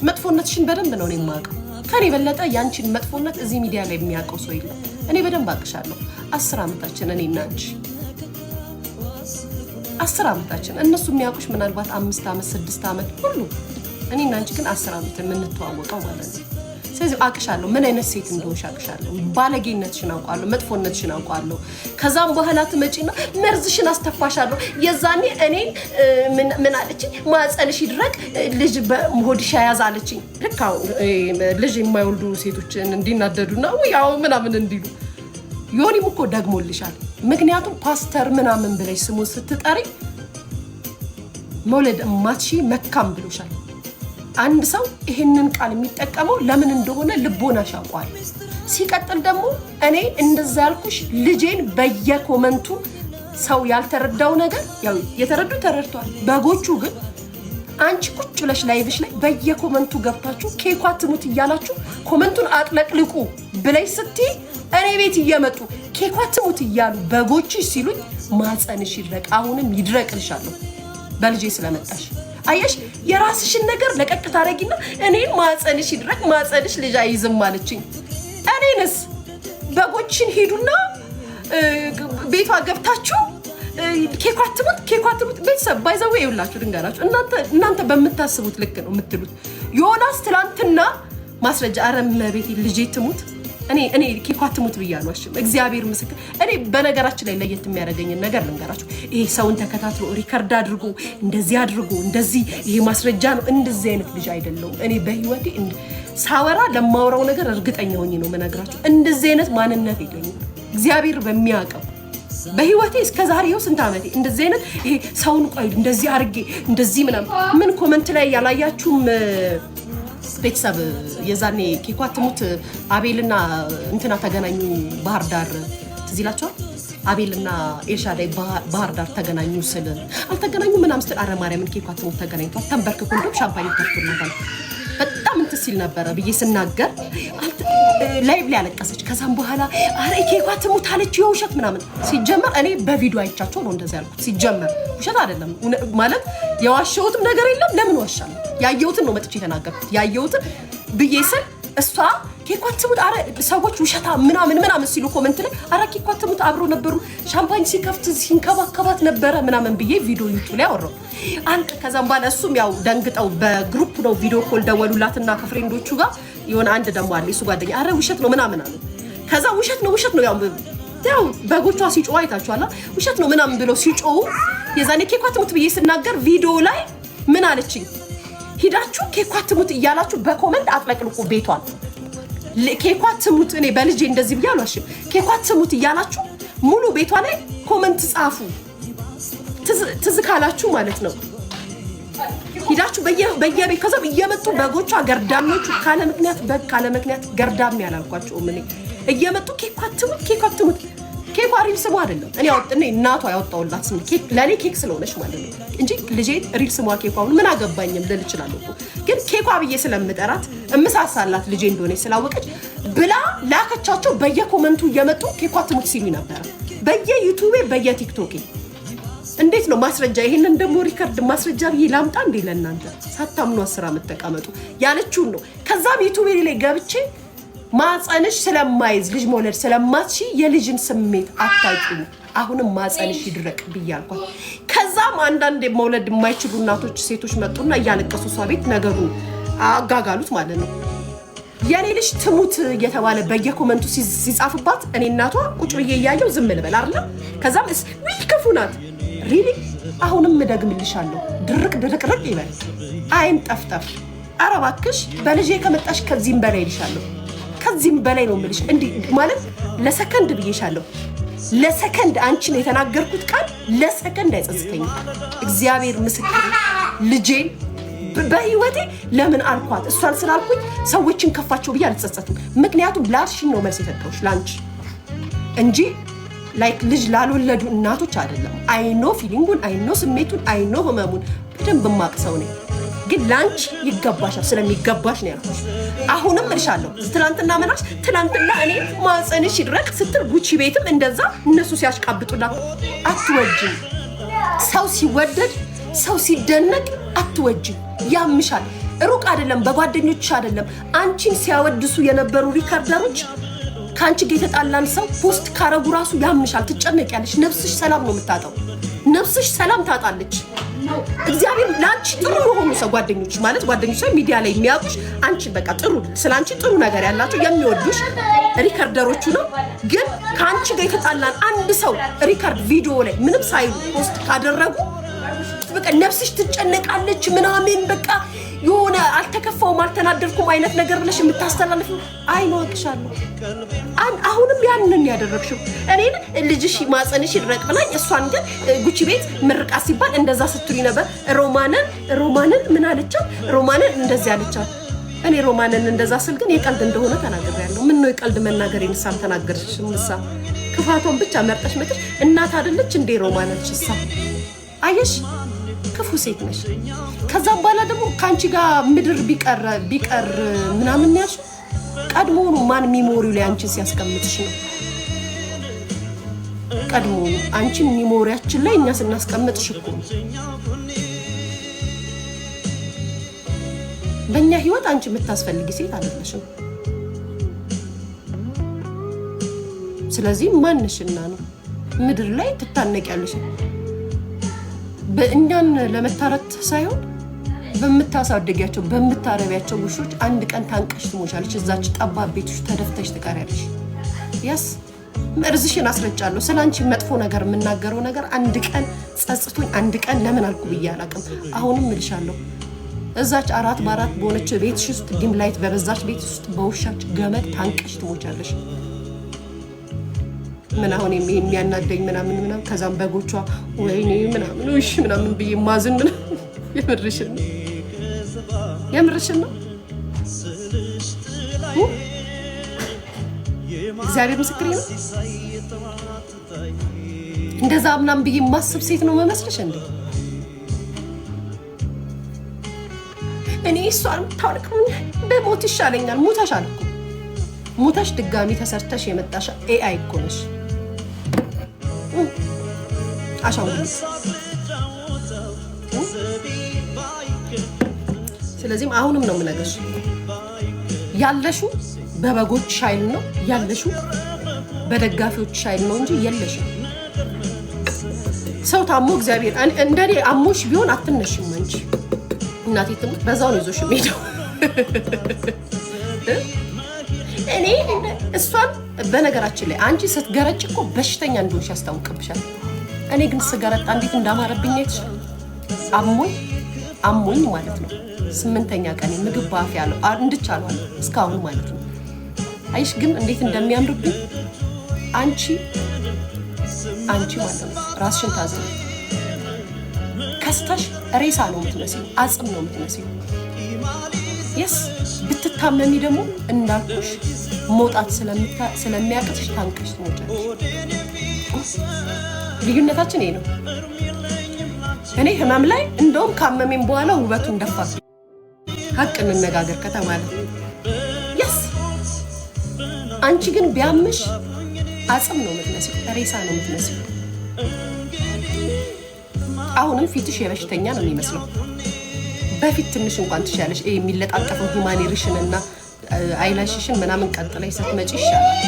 መጥፎነትሽን በደንብ ነው የማውቀው። ከኔ በለጠ ያንቺን መጥፎነት እዚህ ሚዲያ ላይ የሚያውቀው ሰው የለም። እኔ በደንብ አውቅሻለሁ። 10 ዓመታችን እኔና አንቺ 10 ዓመታችን። እነሱ የሚያውቁሽ ምናልባት 5 ዓመት 6 ዓመት ሁሉ፣ እኔና አንቺ ግን 10 ዓመት የምንተዋወቀው ማለት ነው። ስለዚህ አውቅሻለሁ፣ ምን አይነት ሴት እንደሆንሽ አውቅሻለሁ። ባለጌነትሽን አውቃለሁ፣ መጥፎነትሽን አውቃለሁ። ከዛም በኋላ ትመጪና መርዝሽን አስተፋሻለሁ። የዛኔ እኔን ምን አለችኝ? ማጸንሽ ይድረቅ ልጅ በሆድሽ ያዝ አለችኝ። ልክ ልጅ የማይወልዱ ሴቶችን እንዲናደዱና ያው ምናምን እንዲሉ ዮኒም እኮ ደግሞልሻል። ምክንያቱም ፓስተር ምናምን ብለሽ ስሙን ስትጠሪ መውለድ እማትሺ መካም ብሎሻል። አንድ ሰው ይሄንን ቃል የሚጠቀመው ለምን እንደሆነ ልቦናሽ ያውቃል። ሲቀጥል ደግሞ እኔ እንደዛ ያልኩሽ ልጄን በየኮመንቱ ሰው ያልተረዳው ነገር ያው የተረዱ ተረድቷል። በጎቹ ግን አንቺ ቁጭ ብለሽ ላይቭሽ ላይ በየኮመንቱ ገብታችሁ ኬኳ ትሙት እያላችሁ ኮመንቱን አጥለቅልቁ ብለሽ ስትይ እኔ ቤት እየመጡ ኬኳ ትሙት እያሉ በጎችሽ ሲሉኝ ማጸንሽ ይድረቅ፣ አሁንም ይድረቅልሻለሁ በልጄ ስለመጣሽ። አየሽ የራስሽን ነገር ለቀቅ ታረጊና እኔን ማጸንሽ ይድረቅ፣ ማጸንሽ ልጅ አይዝም ማለችኝ። እኔንስ በጎችን ሄዱና ቤቷ ገብታችሁ ኬኳ ትሙት ቤተሰብ ባይዘው ይውላችሁ ድንጋራችሁ እናንተ በምታስቡት ልክ ነው የምትሉት። ዮናስ ትላንትና ማስረጃ አረመ ቤት ልጄ ትሙት እኔ ኬኳ ትሙት ብያለሁ። እግዚአብሔር ምስክር። እኔ በነገራችን ላይ ለየት የሚያደርገኝን ነገር ልንገራችሁ። ይሄ ሰውን ተከታትሎ ሪከርድ አድርጎ እንደዚህ ይሄ ማስረጃ ነው። እንደዚህ አይነት ልጅ አይደለሁም እኔ በህይወቴ። ሳወራ ለማወራው ነገር እርግጠኛ ሆኜ ነው የምነግራችሁ። እንደዚህ አይነት ማንነት የለኝም እግዚአብሔር በሚያውቀው። በህይወቴ እስከዛሬው ስንት ዓመቴ እንደዚህ አይነት ይሄ ሰውን ቆይ እንደዚህ አርጌ እንደዚህ ምን ኮመንት ላይ ያላያችሁም ቤተሰብ የዛኔ ኬኳ ትሙት አቤልና እንትና ተገናኙ ባህር ዳር ትዝ ይላችኋል። አቤልና ኤልሻዳይ ባህር ዳር ተገናኙ ስል አልተገናኙ ምናምን ስትል አረ ማርያምን ኬኳ ትሙት ተገናኝቷል ተንበርክኮ እንደው ሻምፓኝ ተርቶላታል በጣም እንትን ሲል ነበረ ብዬ ስናገር ላይቭ ላይ ያለቀሰች። ከዛም በኋላ አረ ኬኳ ትሙት አለች የውሸት ምናምን። ሲጀመር እኔ በቪዲዮ አይቻቸው ነው እንደዚህ ያልኩት። ሲጀመር ውሸት አይደለም ማለት የዋሸሁትም ነገር የለም። ለምን ዋሻለሁ? ያየሁትን ነው መጥቼ የተናገርኩት። ያየሁትን ብዬ ስል እሷ ኬኳ ትሙት አረ ሰዎች ውሸታ ምናምን ሲሉ ኮሜንት ላይ አረ ኬኳ ትሙት አብሮ ነበሩ ሻምፓኝ ሲከፍት ሲንከባከባት ነበረ ምናምን ብዬ ቪዲዮ ዩቲዩብ ላይ አወራሁ። ከዛም በኋላ እሱም ያው ደንግጠው በግሩፕ ነው ቪዲዮ ኮል ደወሉላትና ከፍሬንዶቹ ጋር የሆነ አንድ ደግሞ አለ እሱ ጓደኛ አረ ውሸት ነው ምናምን አሉ። ከዛ ውሸት ነው ያው በጎቿ ሲጮህ አይታችኋል። ውሸት ነው ምናምን ብለው ሲጮሁ የዛኔ ኬኳ ትሙት ብዬ ስናገር ቪዲዮ ላይ ምን አለችኝ? ሂዳችሁ ኬኳ ትሙት እያላችሁ በኮመንት አጥለቅልቁ ቤቷን። ኬኳ ትሙት እኔ በልጄ እንደዚህ ብዬ አልዋሽም። ኬኳ ትሙት እያላችሁ ሙሉ ቤቷ ላይ ኮመንት ጻፉ። ትዝ ካላችሁ ማለት ነው። ሂዳችሁ በየቤት ከዛም እየመጡ በጎቿ ገርዳሚዎቹ ካለ ምክንያት ገርዳሚ ያላልኳቸውም እኔ እየመጡ ኬኳ ትሙት ኬኳ ሪል ስሟ አይደለም። እኔ እናቷ ያወጣውላት ስም ለኔ ኬክ ስለሆነች ማለት ነው እንጂ ልጄ ሪል ስሟ ኬኳ ምን አገባኝም ልል እችላለሁ እኮ። ግን ኬኳ ብዬ ስለምጠራት እምሳሳላት ልጄ እንደሆነች ስላወቀች ብላ ላከቻቸው። በየኮመንቱ እየመጡ ኬኳ ትሙት ሲሉ ነበር። በየዩቲዩቤ በየቲክቶኬ እንዴት ነው ማስረጃ? ይሄንን ደግሞ ሪከርድ ማስረጃ ብዬ ላምጣ እንዴ ለእናንተ? ሳታምኑ አስራ መተቀመጡ ያለችውን ነው። ከዛም ዩቲዩብ ላይ ገብቼ ማጸንሽ ስለማይዝ ልጅ መውለድ ስለማትሺ የልጅን ስሜት አታውቂው፣ አሁንም ማጸንሽ ይድረቅ ብያልኳት። ከዛም አንዳንድ መውለድ የማይችሉ እናቶች ሴቶች መጡና እያለቀሱ እሷ ቤት ነገሩን አጋጋሉት ማለት ነው። የኔ ልጅ ትሙት እየተባለ በየኮመንቱ ሲጻፍባት እኔ እናቷ ቁጭ ብዬ እያየሁ ዝም ልበል አይደለም። ከዛም ወይ ክፉ ናት ሪሊ አሁንም እደግምልሻለሁ ድርቅ ይበል አይን ጠፍጠፍ። ኧረ እባክሽ በልጄ ከመጣሽ ከዚህም በላይ ልሻለሁ። ከዚህም በላይ ነው የምልሽ። እንዲህ ማለት ለሰከንድ ብዬሻለሁ። ለሰከንድ አንቺን የተናገርኩት ቃል ለሰከንድ አይጸጽተኝም። እግዚአብሔር ምስክር ልጄን በህይወቴ ለምን አልኳት? እሷን ስላልኩኝ ሰዎችን ከፋቸው ብዬ አልጸጸትም። ምክንያቱም ላልሽኝ ነው መልስ የሰጠሁሽ ላንቺ እንጂ ላይክ ልጅ ላልወለዱ እናቶች አይደለም። አይኖ ፊሊንጉን፣ አይኖ ስሜቱን፣ አይኖ ህመሙን በደንብ የማውቅ ሰው ነኝ። ግን ላንቺ ይገባሻል፣ ስለሚገባሽ ነው ያልኩሽ። አሁንም እልሻለሁ ትናንትና መናሽ ትናንትና እኔ ማጸንሽ ይድረቅ ስትል ጉቺ ቤትም እንደዛ እነሱ ሲያሽቃብጡና አትወጂም። ሰው ሲወደድ ሰው ሲደነቅ አትወጂም፣ ያምሻል። ሩቅ አይደለም፣ በጓደኞች አይደለም። አንቺን ሲያወድሱ የነበሩ ሪካርደሮች ከአንቺ ጋር የተጣላን ሰው ፖስት ካረጉ ራሱ ያምሻል፣ ትጨነቂያለሽ። ነፍስሽ ሰላም ነው የምታጣው፣ ነፍስሽ ሰላም ታጣለች። እግዚአብሔር ለአንቺ ጥሩ የሆኑ ሰው ጓደኞች ማለት ጓደኞች ሚዲያ ላይ የሚያውቁሽ አንቺን በቃ ጥሩ ስለአንቺ ጥሩ ነገር ያላቸው የሚወዱሽ ሪካርደሮቹ ነው። ግን ከአንቺ ጋር የተጣላን አንድ ሰው ሪካርድ ቪዲዮ ላይ ምንም ሳይሉ ፖስት ካደረጉ በቃ ነፍስሽ ትጨነቃለች ምናምን በቃ የሆነ አልተከፋውም አልተናደድኩም አይነት ነገር ብለሽ የምታስተላልፍ አይኖርክሻለሁ። አሁንም ያንን ያደረግሽው እኔን ልጅሽ ማጸንሽ ይድረቅ ብላኝ እሷን ግን ጉቺ ቤት ምርቃ ሲባል እንደዛ ስትሉኝ ነበር። ሮማንን ምን አለቻት? ሮማንን እንደዚህ አለቻት። እኔ ሮማንን እንደዛ ስል ግን የቀልድ እንደሆነ ተናግሬያለሁ። ምን ነው የቀልድ መናገር የንሳም ተናገርሽ? ንሳ ክፋቷን ብቻ መርጠሽ መጥሽ እናት አይደለች እንዴ ሮማንን? ሽሳ አየሽ ክፉ ሴት ነሽ። ከዛም በኋላ ደግሞ ከአንቺ ጋር ምድር ቢቀር ምናምን ያልሽ ቀድሞውኑ ማን ሚሞሪው ላይ አንቺን ሲያስቀምጥሽ ነው? ቀድሞውኑ አንቺን ሚሞሪያችን ላይ እኛ ስናስቀምጥሽ እኮ ነው። በእኛ ህይወት አንቺ የምታስፈልጊ ሴት አይደለሽም። ስለዚህ ማንሽና ነው ምድር ላይ ትታነቂያለሽ? በእኛን ለመታረት ሳይሆን በምታሳደጊያቸው በምታረቢያቸው ውሾች አንድ ቀን ታንቀሽ ትሞቻለሽ። እዛች ጠባብ ቤትሽ ተደፍተሽ ትቀሪያለሽ። ያስ መርዝሽን አስረጫለሁ። ስላንቺ መጥፎ ነገር የምናገረው ነገር አንድ ቀን ጸጽቶኝ አንድ ቀን ለምን አልኩ ብዬ አላውቅም። አሁንም እልሻለሁ እዛች 4x4 በሆነች ቤትሽ ውስጥ ዲም ላይት በበዛች ቤት ውስጥ በውሻች ገመድ ታንቀሽ ትሞቻለሽ። ምን አሁን የሚያናደኝ ምናምን ከዛም በጎቿ ወይኔ ምናምን እሺ ምናምን ብዬ ማዝን ምን የምርሽን ነው እግዚአብሔር ምስክሬ ነው። እንደዛ ምናምን ብዬ ማስብ ሴት ነው መመስለሽ እንዴ? እኔ እሷን ታውልቅ በሞት ይሻለኛል። ሞታሻል እኮ ሙተሽ ድጋሚ ተሰርተሽ የመጣሽ ኤአይ እኮ ነሽ። አሻንጉሊት። ስለዚህም አሁንም ነው የምነግርሽ ያለሽው በበጎች ኃይል ነው ያለሽው፣ በደጋፊዎች ኃይል ነው እንጂ የለሽም። ሰው ታሞ እግዚአብሔር እንደኔ አሞሽ ቢሆን አትነሽም እንጂ እናቴ ትሙት በዛው ነው ይዞሽ የሚሄደው። እኔ እሷን በነገራችን ላይ አንቺ ስትገረጭ እኮ በሽተኛ እንደሆንሽ ያስታውቅብሻል። እኔ ግን ስገረጣ እንዴት እንዳማረብኝ አይተሻል። አሞኝ ማለት ነው 8ኛ ቀን ምግብ ባፍ ያለው እንድቻለሁ እስካሁን ማለት ነው። አይሽ ግን እንዴት እንደሚያምርብኝ አንቺ ማለት ነው ራስሽን ታዘኝ። ከስተሽ ሬሳ ነው የምትመስለው፣ አጽም ነው የምትመስለው። የስ ብትታመሚ ደግሞ እንዳልኩሽ መውጣት ስለሚያቅትሽ ታንቀሽ ትሞቻለሽ። ልዩነታችን ይሄ ነው። እኔ ህመም ላይ እንደውም ካመሜም በኋላ ውበቱን ደፋብኝ። ሀቅ እንነጋገር ከተባለ የስ አንቺ ግን ቢያምሽ አጽም ነው የምትመስለው፣ ሬሳ ነው የምትመስለው። አሁንም ፊትሽ የበሽተኛ ነው የሚመስለው። በፊት ትንሽ እንኳን ትሻለሽ። የሚለጣጠፈው ሂማኔሪሽን እና አይላሽሽን ምናምን ቀጥላይ ስትመጪ ይሻላል።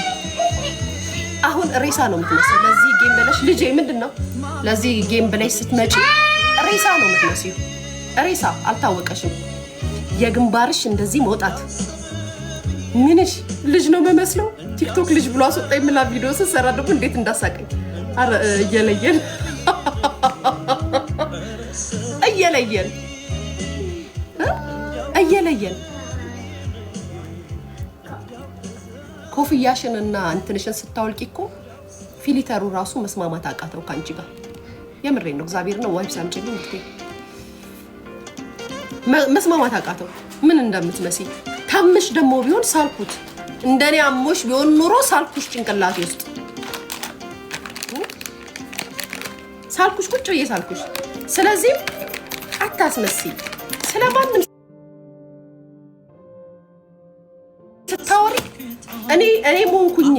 አሁን ሬሳ ነው የምትመስለው። ለዚህ ጌም ብለሽ ልጄ ምንድን ነው ለዚህ ጌም ብለሽ ስትመጪ ሬሳ ነው የምትመስለው። ሬሳ አልታወቀሽም። የግንባርሽ እንደዚህ መውጣት ምንሽ ልጅ ነው የምመስለው። ቲክቶክ ልጅ ብሎ አስወጣ የምላ ቪዲዮ ስሰራ ደግሞ እንዴት እንዳሳቀኝ። አረ እየለየን ኮፍያሽን እና እንትንሽን ስታወልቂ እኮ ፊሊተሩ ራሱ መስማማት አቃተው ካንቺ ጋር። የምሬን ነው፣ እግዚአብሔር ነው። ዋይፕ ሳምጪልኝ እንዴ መስማማት አቃተው ምን እንደምትመስይ። ታምሽ ደግሞ ቢሆን ሳልኩት፣ እንደኔ አሞሽ ቢሆን ኑሮ ሳልኩሽ ጭንቅላቴ ውስጥ ሳልኩሽ፣ ቁጭ ብዬ ሳልኩሽ። ስለዚህ አታስመስይ። ስለማንም ስታወሪ እኔ ሞንኩኝ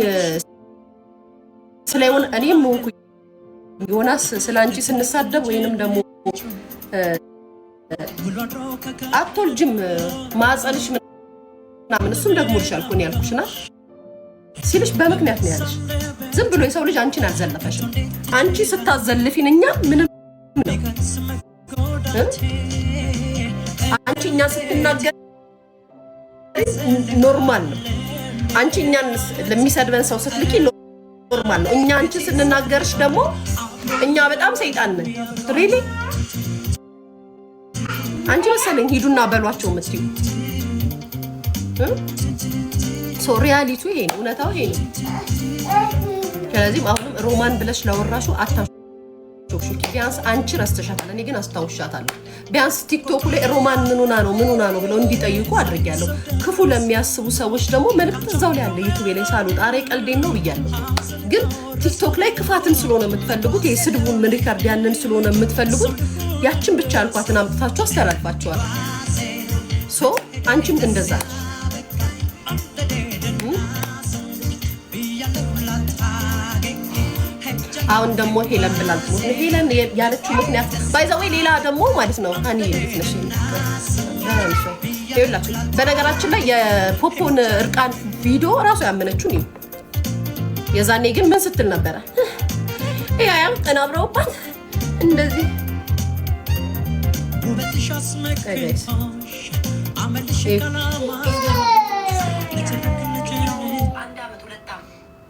ስለሆነ እኔም ሞንኩኝ ዮናስ ስላንቺ ስንሳደብ ወይንም ደግሞ አትወልጅም ማጸንሽ ምናምን እሱም ደግሞ ልሻል ኮን ያልኩሽና ሲልሽ በምክንያት ነው ያለሽ። ዝም ብሎ የሰው ልጅ አንቺን አልዘለፈሽም። አንቺ ስታዘልፊን እኛ ምንም ነው አንቺ እኛ ስትናገር ኖርማል ነው። አንቺ እኛን ለሚሰድበን ሰው ስትልኪ ኖርማል ነው። እኛ አንቺ ስንናገርሽ ደግሞ እኛ በጣም ሰይጣን ነን። ሪሊ አንቺ መሰለኝ ሂዱና በሏቸው የምትዩ ሶ ሪያሊቲው ይሄ ነው፣ እውነታው ይሄ ነው። ስለዚህ አሁንም ሮማን ብለሽ ላወራሹ አታሹ። ቢያንስ አንቺ ረስተሻታል፣ እኔ ግን አስታውሻታለሁ። ቢያንስ ቲክቶክ ላይ ሮማን ምን ሆና ነው ብለው እንዲጠይቁ አድርጊያለሁ። ክፉ ለሚያስቡ ሰዎች ደግሞ መልዕክት እዛው ላይ ያለ ዩቲዩብ ላይ ሳሉት አሬ ቀልዴን ነው ብያለሁ። ግን ቲክቶክ ላይ ክፋትን ስለሆነ የምትፈልጉት የስድቡን ሪከርድ ያንን ስለሆነ የምትፈልጉት ያችን ብቻ አልኳትን አምጥታችሁ አስተላልፋችኋል። ሶ አንቺም እንደዛ አሁን ደግሞ ሄለን ብላልት ነው። ሄለን ያለችው ምክንያት ባይዛው ሌላ ደግሞ ማለት ነው። አኒ እንዴት ነሽ? ይኸውላችሁ በነገራችን ላይ የፖፖን እርቃን ቪዲዮ ራሱ ያመነችው ነው። የዛኔ ግን ምን ስትል ነበረ? ያያም ተናብረውባት እንደዚህ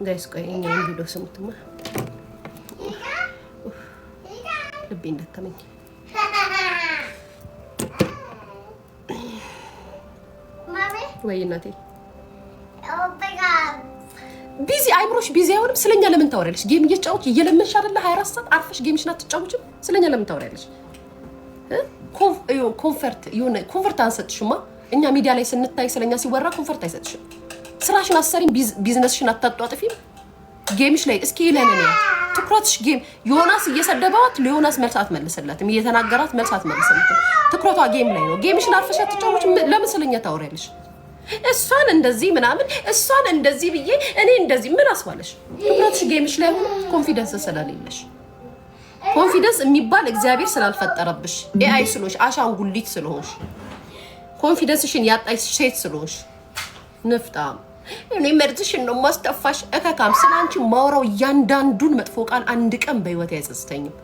ጋይስ ቆይ እኛን ቪዲዮ ስሙትማ ልቤ እንደከመኝ። ወይ እናቴ ቢዚ አይምሮሽ ቢዚ አይሆንም? ስለኛ ለምን ታወሪያለሽ? ጌም እየጫወች እየለመንሽ አይደለ? 24 ሰዓት አርፈሽ ጌምሽን አትጫወችም? ስለኛ ለምን ታወሪያለሽ? ኮንፈርት አንሰጥሽማ። እኛ ሚዲያ ላይ ስንታይ ስለኛ ሲወራ ኮንፈርት አይሰጥሽም። ስራሽን አሰሪም ቢዝነስሽን አታጧጥፊም። ጌምሽ ላይ እስኪ ለኔ ትኩረትሽ ጌም። ዮናስ እየሰደባት ለዮናስ መልስ አትመልስለትም፣ እየተናገራት መልስ አትመልስለትም። ትኩረቷ ጌም ላይ ነው። ጌምሽን አርፈሽ አትጫወችም። ለምን ስለኛ ታወሪያለሽ? እሷን እንደዚህ ምናምን እሷን እንደዚህ ብዬ እኔ እንደዚህ ምን አስባለሽ? ትኩረትሽ ጌምሽ ላይ ሆኖ ኮንፊደንስ ስለሌለሽ ኮንፊደንስ የሚባል እግዚአብሔር ስላልፈጠረብሽ ኤአይ ስለሆንሽ አሻንጉሊት ስለሆንሽ ኮንፊደንስሽን ያጣይሽ ሴት ስለሆንሽ ንፍጣም እኔ መርዝሽን ነው ማስተፋሽ እከካም ስላንቺ ማውራው እያንዳንዱን መጥፎ ቃል አንድ ቀን በህይወት አይጸጽተኝም።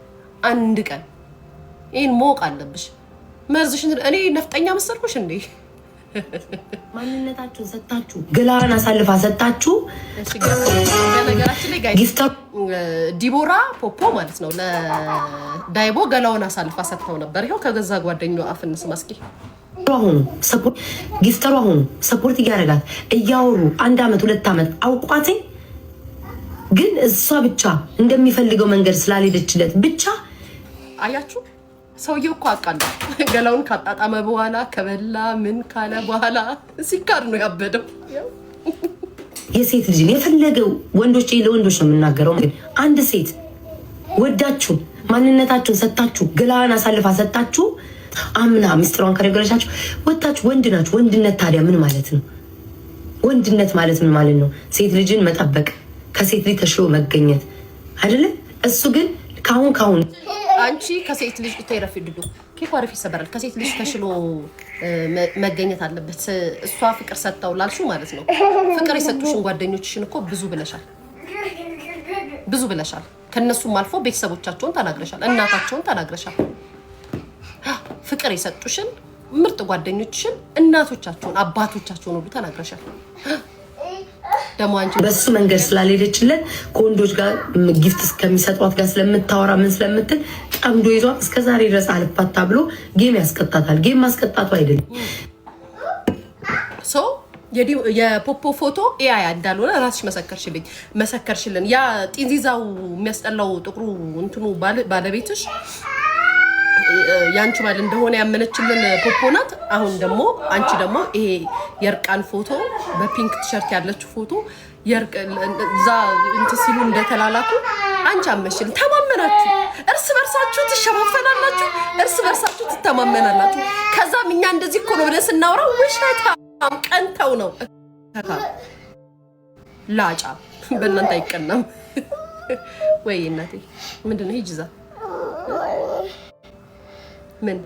አንድ ቀን ይሄን ሞቅ አለብሽ። መርዝሽን እኔ ነፍጠኛ መሰልኩሽ እንዴ? ማንነታችሁን ሰጣችሁ ገላዋን አሳልፋ ሰጣችሁ። ነገራችን ላይ ጋይስ ዲቦራ ፖፖ ማለት ነው ለዳይቦ ገላዋን አሳልፋ ሰጥተው ነበር። ይሄው ከገዛ ጓደኛው አፍን ስማስኪ አሁን ሰፖርት ጊፍተሩ አሁን ሰፖርት እያደረጋት እያወሩ 1 አመት 2 አመት አውቋት ግን እሷ ብቻ እንደሚፈልገው መንገድ ስላልሄደችለት ብቻ አያችሁ። ሰውየው እኮ አቃለ ገላውን ካጣጣመ በኋላ ከበላ ምን ካለ በኋላ ሲካር ነው ያበደው። የሴት ልጅ የፈለገው ወንዶች ለወንዶች ነው የምናገረው። አንድ ሴት ወዳችሁ ማንነታችሁን ሰጣችሁ ገላዋን አሳልፋ ሰጣችሁ አምና ምስጢሯን ከነገረቻችሁ ወጣችሁ ወንድ ናችሁ። ወንድነት ታዲያ ምን ማለት ነው? ወንድነት ማለት ምን ማለት ነው? ሴት ልጅን መጠበቅ ከሴት ልጅ ተሽሎ መገኘት አይደለ? እሱ ግን ካሁን አንቺ ከሴት ልጅ ተይረፍድዱ ኬኳ አሪፍ ይሰበራል። ከሴት ልጅ ተሽሎ መገኘት አለበት። እሷ ፍቅር ሰጣው ላልሹ ማለት ነው። ፍቅር የሰጡሽን ጓደኞችሽን እኮ ብዙ ብለሻል። ከነሱም አልፎ ቤተሰቦቻቸውን ተናግረሻል፣ እናታቸውን ተናግረሻል። ፍቅር የሰጡሽን ምርጥ ጓደኞችሽን እናቶቻቸውን አባቶቻቸውን ሁሉ ተናግረሻል። ደሞ አንቺ በሱ መንገድ ስላልሄደችለት ከወንዶች ጋር ጊፍት እስከሚሰጧት ጋር ስለምታወራ ምን ስለምትል ጠምዶ ይዟት እስከዛሬ ድረስ አልፋታ ብሎ ጌም ያስቀጣታል። ጌም ማስቀጣቱ አይደለም ሶ የፖፖ ፎቶ ኤአይ እንዳልሆነ ራስሽ መሰከርሽልን። ያ ጢንዚዛው የሚያስጠላው ጥቁሩ እንትኑ ባለቤትሽ ያንቺ ባል እንደሆነ ያመነችልን ፖፖ ናት። አሁን ደግሞ አንቺ ደግሞ ይሄ የርቃን ፎቶ በፒንክ ቲሸርት ያለችው ፎቶ የርቃዛ እንት ሲሉ እንደተላላኩ አንቺ አመሽልን። ተማመናችሁ፣ እርስ በርሳችሁ ትሸፋፈናላችሁ፣ እርስ በርሳችሁ ትተማመናላችሁ። ከዛም እኛ እንደዚህ እኮ ነው ብለን ስናወራው ውሸታም ቀንተው ነው ላጫ በእናንተ አይቀናም ወይ እናቴ። ምንድነው ሂጅዛ ምን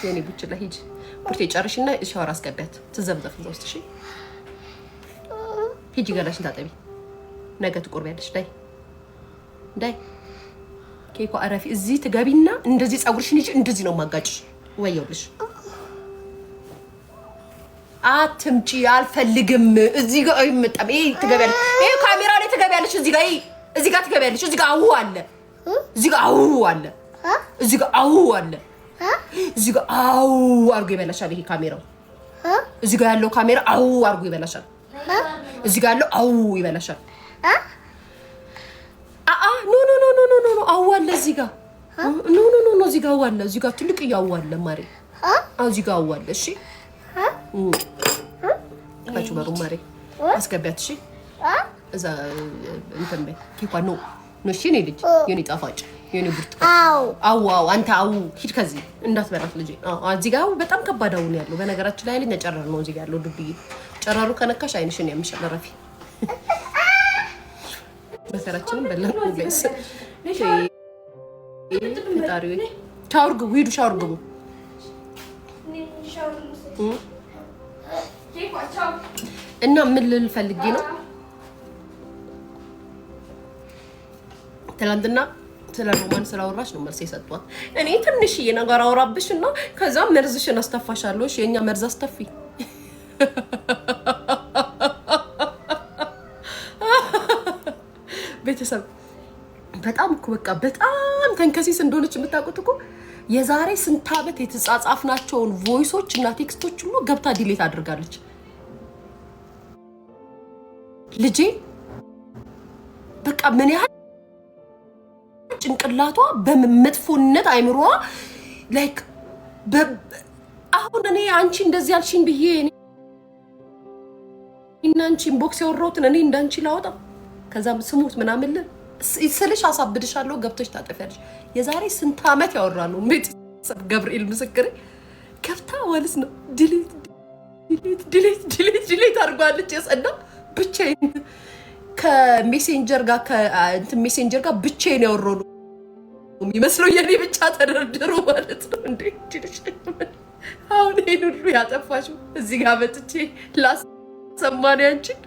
የኔ ቡችላ ሂጅ ቡርቴ ጨርሽና ሻወር አስገቢያት ትዘብዘፍ እዛ ውስጥ። እሺ ሂጂ ገላሽን ታጠቢ፣ ነገ ትቆርቢያለሽ። ዳይ ኬኳ አረፊ እዚህ ትገቢና እንደዚህ ጸጉርሽን ሂጂ እንደዚህ ነው ማጋጭሽ። ወየውልሽ አትምጪ አልፈልግም። እዚህ ጋር አይመጣም። ይሄ ትገቢያለሽ፣ ይሄ ካሜራ ላይ ትገቢያለሽ። እዚህ ጋር ትገቢያለሽ። እዚህ ጋር አው አለ፣ እዚህ ጋር አው አለ፣ እዚህ ጋር አው አለ። እዚህ ጋር አው አርጎ ይበላሻል። ይሄ ካሜራው እዚህ ጋር ያለው ካሜራ አው አርጎ ይበላሻል። እዚህ ጋር ያለው አው ይበላሻል። ኖ አው አለ እዚህ ጋር ኖ እዚህ ጋር አው አለ። እዚህ ጋር ትልቅ ያው አለ ማሪ። እዚህ ጋር አው አለ። እሺ ታችሁ በሩ ማሪ አስገቢያት። እሺ እዛ እንትን በይ ኬኳ ነው እሺ። እኔ ልጅ የኔ ጣፋጭ የኔ ብርቱካን አው አንተ አው ሂድ ከዚህ እንዳትበራት ልጄ። እዚህ ጋር በጣም ከባድ አው ነው ያለው። በነገራችን ላይ አይለኛ ጨረር ነው እዚህ ጋር ያለው። ዱብዬ ጨረሩ ከነካሽ አይንሽን ያምሻለራፊ በሰራችንም በላኩ ጋይስ። ታሪው ሻወር ግቡ፣ ሂዱ ሻወር ግቡ። እና ምን ልል ፈልጌ ነው ትላንትና ስለ ሮማን ስላወራሽ ነው መልስ የሰጧት። እኔ ትንሽዬ ነገር አወራብሽና ከዛ መርዝሽን አስተፋሻለሁ። እሺ የኛ መርዝ አስተፊ ቤተሰብ በጣም እኮ በቃ በጣም ተንከሲስ እንደሆነች የምታውቁት እኮ የዛሬ ስንት ዓመት የተጻጻፍናቸውን ቮይሶች እና ቴክስቶች ሁሉ ገብታ ዲሌት አድርጋለች። ልጄ በቃ ምን ያህል ጭንቅላቷ በመጥፎነት አይምሮዋ ላይክ አሁን እኔ አንቺ እንደዚህ ያልሽኝ ብዬ እና አንቺ ኢንቦክስ ያወራሁትን እኔ እንዳንቺ ላወጣ ከዛም ስሙት ምናምን ስልሽ አሳብድሻለሁ ገብተሽ ታጠፊያለሽ። የዛሬ ስንት ዓመት ያወራነው ቤተሰብ ገብርኤል ምስክሬ ገብታ ማለት ነው ዲሌት አድርጓለች። የጸዳ ብቻዬን ከሜሴንጀር ጋር ብቻዬን ያወራሁ ነው የሚመስለው። የኔ ብቻ ተደርድሮ ማለት ነው እንዴ? አሁን ይሄን ሁሉ ያጠፋሽው እዚህ ጋር መጥቼ ላሰማን ያንቺን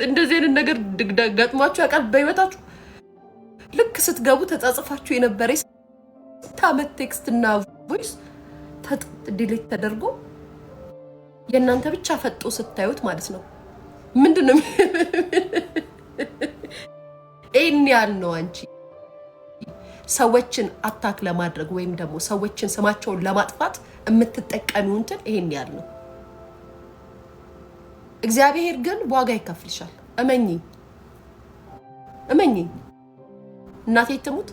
እንደዚህ አይነት ነገር ገጥሟችሁ ያውቃል በህይወታችሁ? ልክ ስትገቡ ተጻጽፋችሁ የነበረ ዓመት ቴክስት እና ቮይስ ዲሌት ተደርጎ የእናንተ ብቻ ፈጦ ስታዩት ማለት ነው። ምንድነው ይሄን ያህል ነው አንቺ ሰዎችን አታክ ለማድረግ ወይም ደግሞ ሰዎችን ስማቸውን ለማጥፋት የምትጠቀሚው እንትን ይሄን ያህል ነው። እግዚአብሔር ግን ዋጋ ይከፍልሻል። እመኚ እናቴ ትሙት።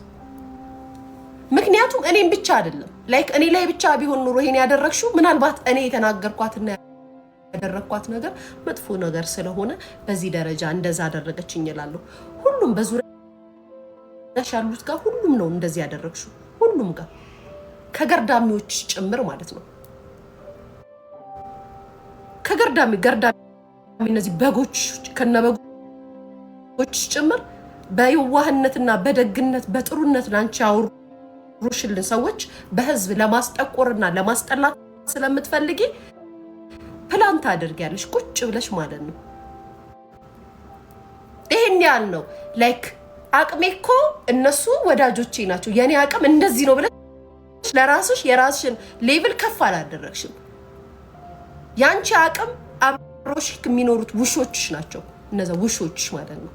ምክንያቱም እኔም ብቻ አይደለም ላይክ እኔ ላይ ብቻ ቢሆን ኑሮ ይሄን ያደረግሽው ምናልባት እኔ የተናገርኳትና ያደረግኳት ነገር መጥፎ ነገር ስለሆነ በዚህ ደረጃ እንደዛ አደረገችኝ እላለሁ። ሁሉም በዙሪያሽ ያሉት ጋር ሁሉም ነው እንደዚህ ያደረግሽው፣ ሁሉም ጋር ከገርዳሚዎች ጭምር ማለት ነው። ከገርዳሚ እነዚህ በጎች ከነበጎች ጭምር በየዋህነትና በደግነት በጥሩነት ላንቺ ያወሩሽልን ሰዎች በህዝብ ለማስጠቆርና ለማስጠላት ስለምትፈልጊ ፕላን ታደርጊያለሽ ቁጭ ብለሽ ማለት ነው። ይሄን ያህል ነው ላይክ አቅሜ እኮ እነሱ ወዳጆቼ ናቸው የኔ አቅም እንደዚህ ነው ብለሽ ለራስሽ የራስሽን ሌቭል ከፍ አላደረግሽም። ያንቺ አቅም አብሮሽ የሚኖሩት ውሾችሽ ናቸው። እነዛ ውሾችሽ ማለት ነው።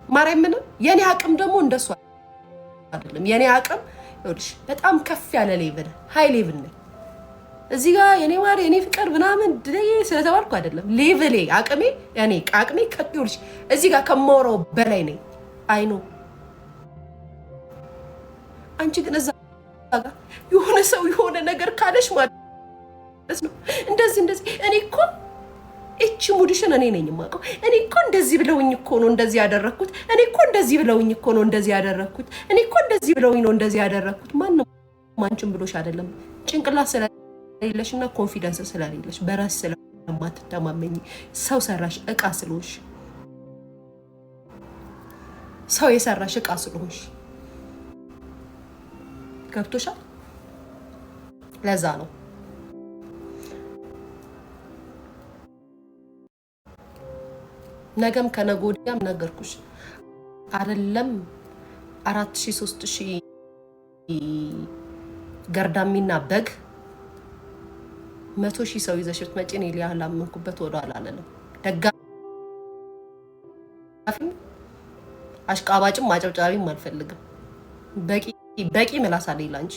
ማርያምን የኔ አቅም ደግሞ እንደሱ አይደለም። የኔ አቅም ይኸውልሽ በጣም ከፍ ያለ ሌቭል ሃይ ሌቭል ነው። እዚህ ጋር የኔ ማር የኔ ፍቅር ምናምን ድለይ ስለተባልኩ አይደለም። ሌቭሌ አቅሜ ይኸውልሽ እዚህ ጋር ከማወራው በላይ ነኝ። አይኖ አንቺ ግን እዛ ጋር የሆነ ሰው የሆነ ነገር ካለሽ ማለት ነው እንደዚህ እኔ እኮ እቺ ሙድሽን እኔ ነኝ የማውቀው። እኔ እኮ እንደዚህ ብለውኝ እኮ ነው እንደዚህ ያደረኩት። እኔ እኮ እንደዚህ ብለውኝ እኮ ነው እንደዚህ ያደረኩት። እኔ እኮ እንደዚህ ብለውኝ ነው እንደዚህ ያደረኩት። ማንም ማንቺም ብሎሽ አይደለም። ጭንቅላት ስለሌለሽና ኮንፊደንስ ስለሌለሽ በራስ ስለማትተማመኝ ሰው ሰራሽ እቃ ስለሆንሽ ሰው የሰራሽ እቃ ስለሆንሽ ገብቶሻል። ለዛ ነው ነገም ከነገ ወዲያም ነገርኩሽ አይደለም 4000 3000 ገርዳሚና በግ 100,000 ሰው ይዘሽ ብትመጪ እኔ ሊያላምንኩበት ወደ ኋላ አላለም። ደጋፊ አሽቃባጭም ማጨብጫቢም አልፈልግም። በቂ ምላስ አለኝ ላንቺ።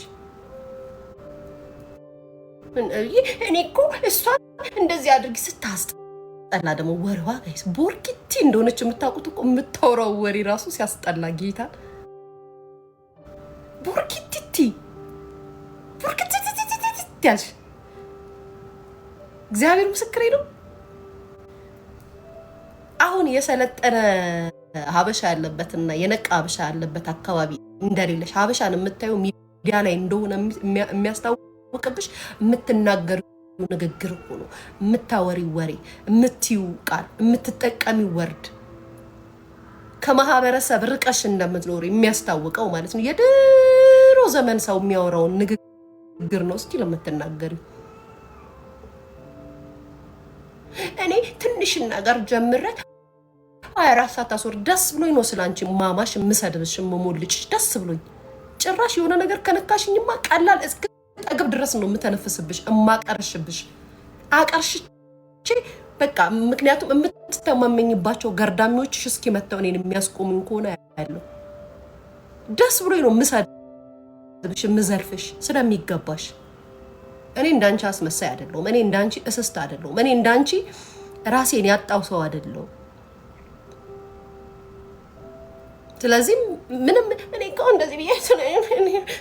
እኔ እኮ እሷ እንደዚህ አድርጊ ስታስጠላ ደግሞ ወሬዋ ጋይስ ቦርኪቲ እንደሆነች የምታውቁት እኮ የምታወራው ወሬ ራሱ ሲያስጠላ ጌታ ቦርኪቲ ያልሽ እግዚአብሔር ምስክሬ ነው። አሁን የሰለጠነ ሀበሻ ያለበትና የነቃ ሀበሻ ያለበት አካባቢ እንደሌለሽ ሀበሻን የምታየው ሚዲያ ላይ እንደሆነ የሚያስታውቅብሽ የምትናገሪው ንግግር ሆኖ የምታወሪው ወሬ የምትይው ቃል የምትጠቀሚው ወርድ ከማህበረሰብ ርቀሽ እንደምትኖር የሚያስታውቀው ማለት ነው። የድሮ ዘመን ሰው የሚያወራውን ንግግር ነው እስኪ ለምትናገሪው። እኔ ትንሽ ነገር ጀምረት 24 ሰዓት አስወር ደስ ብሎኝ ነው ስላንቺ ማማሽ የምሰድብሽ የምሞልጭሽ ደስ ብሎኝ። ጭራሽ የሆነ ነገር ከነካሽኝማ ቀላል እስከ ጠግብ ድረስ ነው የምተነፍስብሽ እማቀርሽብሽ አቀርሽቼ በቃ። ምክንያቱም የምትተማመኝባቸው ገርዳሚዎችሽ እስኪመጣው እኔን የሚያስቆሙኝ ከሆነ ያለው ደስ ብሎኝ ነው የምሰድብሽ የምዘልፍሽ ስለሚገባሽ። እኔ እንዳንቺ አስመሳይ አይደለሁም። እኔ እንዳንቺ እስስት አይደለሁም። እኔ እንዳንቺ ራሴን ያጣው ሰው አይደለሁም። ስለዚህ ምንም እኔ እኮ እንደዚህ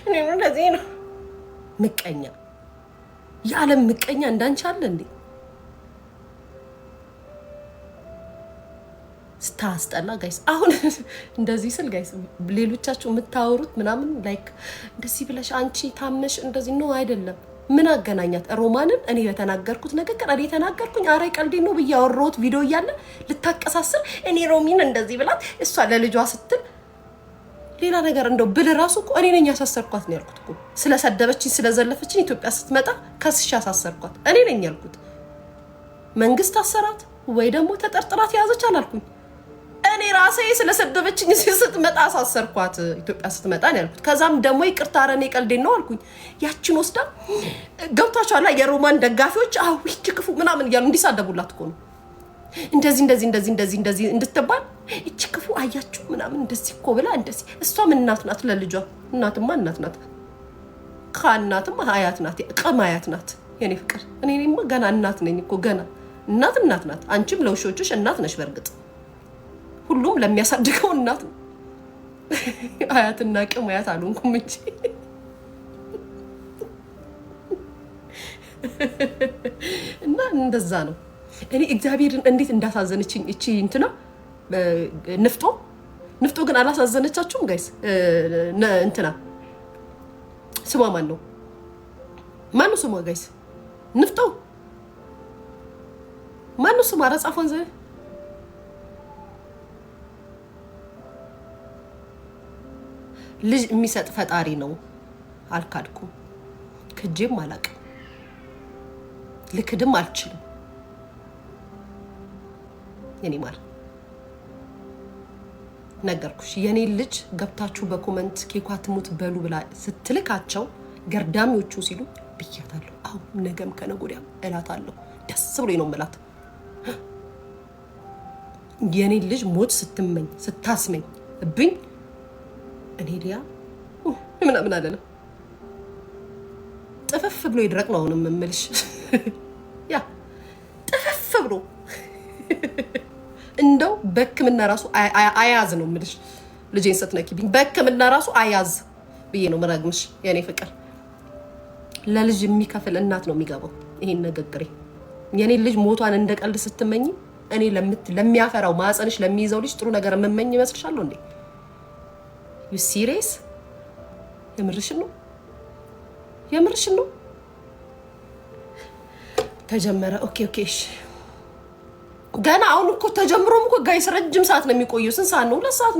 እኔ እንደዚህ ነው። ምቀኛ የዓለም ምቀኛ እንዳንቺ አለ እንዴ? ስታስጠላ ጋይስ። አሁን እንደዚህ ስል ጋይስ ሌሎቻችሁ የምታወሩት ምናምን ላይክ እንደዚህ ብለሽ አንቺ ታመሽ እንደዚህ ነው አይደለም። ምን አገናኛት ሮማንን? እኔ በተናገርኩት ንግግር እኔ ተናገርኩኝ። አረ ቀልዴ ነው ብዬ አወራሁት ቪዲዮ እያለ ልታቀሳስር እኔ ሮሚን እንደዚህ ብላት እሷ ለልጇ ስትል ሌላ ነገር እንደው ብል ራሱ እኮ እኔ ነኝ ያሳሰርኳት ነው ያልኩት እኮ። ስለሰደበችኝ ስለዘለፈችኝ ኢትዮጵያ ስትመጣ ከስሽ ያሳሰርኳት እኔ ነኝ ያልኩት። መንግስት አሰራት ወይ ደግሞ ተጠርጥራት ያዘች አላልኩኝ። እኔ ራሴ ስለሰደበችኝ ስትመጣ አሳሰርኳት ኢትዮጵያ ስትመጣ ነው ያልኩት። ከዛም ደግሞ ይቅርታ ኧረ እኔ ቀልዴን ነው አልኩኝ። ያቺን ወስዳ ገብታችኋል የሮማን ደጋፊዎች አው ይቺ ክፉ ምናምን እያሉ እንዲሳደቡላት እኮ ነው እንደዚህ እንደዚህ እንደዚህ እንደዚህ እንደዚህ እንድትባል እቺ ክፉ አያችሁ ምናምን እንደዚህ እኮ ብላ እንደዚህ። እሷም እናት ናት ለልጇ። እናትማ እናት ናት፣ ከእናትማ አያት ናት፣ ቀማያት ናት የኔ ፍቅር። እኔማ ገና እናት ነኝ እኮ ገና እናት ናት። አንቺም ለውሾችሽ እናት ነሽ። በእርግጥ ሁሉም ለሚያሳድገው እናት ነው። አያትና ቀማያት አልሆንኩም እንጂ እና እንደዛ ነው። እኔ እግዚአብሔርን እንዴት እንዳሳዘነችኝ እቺ እንትና ንፍጦ ግን አላሳዘነቻችሁም ጋይስ? እንትና ስሟ ማን ነው ስሟ ጋይስ? ንፍጦ ማን ነው ስሟ? ኧረ ጻፎን ዘ ልጅ የሚሰጥ ፈጣሪ ነው። አልካድኩም፣ ክጄም አላቅም፣ ልክድም አልችልም። የኔ ማር ነገርኩሽ። የኔ ልጅ ገብታችሁ በኮመንት ኬኳ ትሙት በሉ ብላ ስትልካቸው ገርዳሚዎቹ ሲሉ ብያታለሁ። አሁን ነገም ከነገ ወዲያም እላታለሁ። ደስ ብሎኝ ነው የምላት። የኔ ልጅ ሞት ስትመኝ ስታስመኝ ብኝ እኔ ሊያ ምናምን አለለም። ጥፍፍ ብሎ ይድረቅ ነው አሁን የምልሽ። ያ ጥፍፍ ብሎ እንደው በሕክምና ራሱ አያዝ ነው የምልሽ። ልጄን ስትነኪብኝ በሕክምና ራሱ አያዝ ብዬ ነው መረግምሽ የኔ ፍቅር። ለልጅ የሚከፍል እናት ነው የሚገባው ይሄን ንግግሬ። የኔ ልጅ ሞቷን እንደ ቀልድ ስትመኝ እኔ ለሚያፈራው ማህፀንሽ ለሚይዘው ልጅ ጥሩ ነገር የምመኝ ይመስልሻለሁ እንዴ? ዩ ሲሪየስ? የምርሽን ነው? የምርሽን ነው? ተጀመረ። ኦኬ እሺ። ገና አሁን እኮ ተጀምሮም እኮ ጋይስ ረጅም ሰዓት ነው የሚቆየው። ስንት ሰዓት ነው? 2 ሰዓት ነው።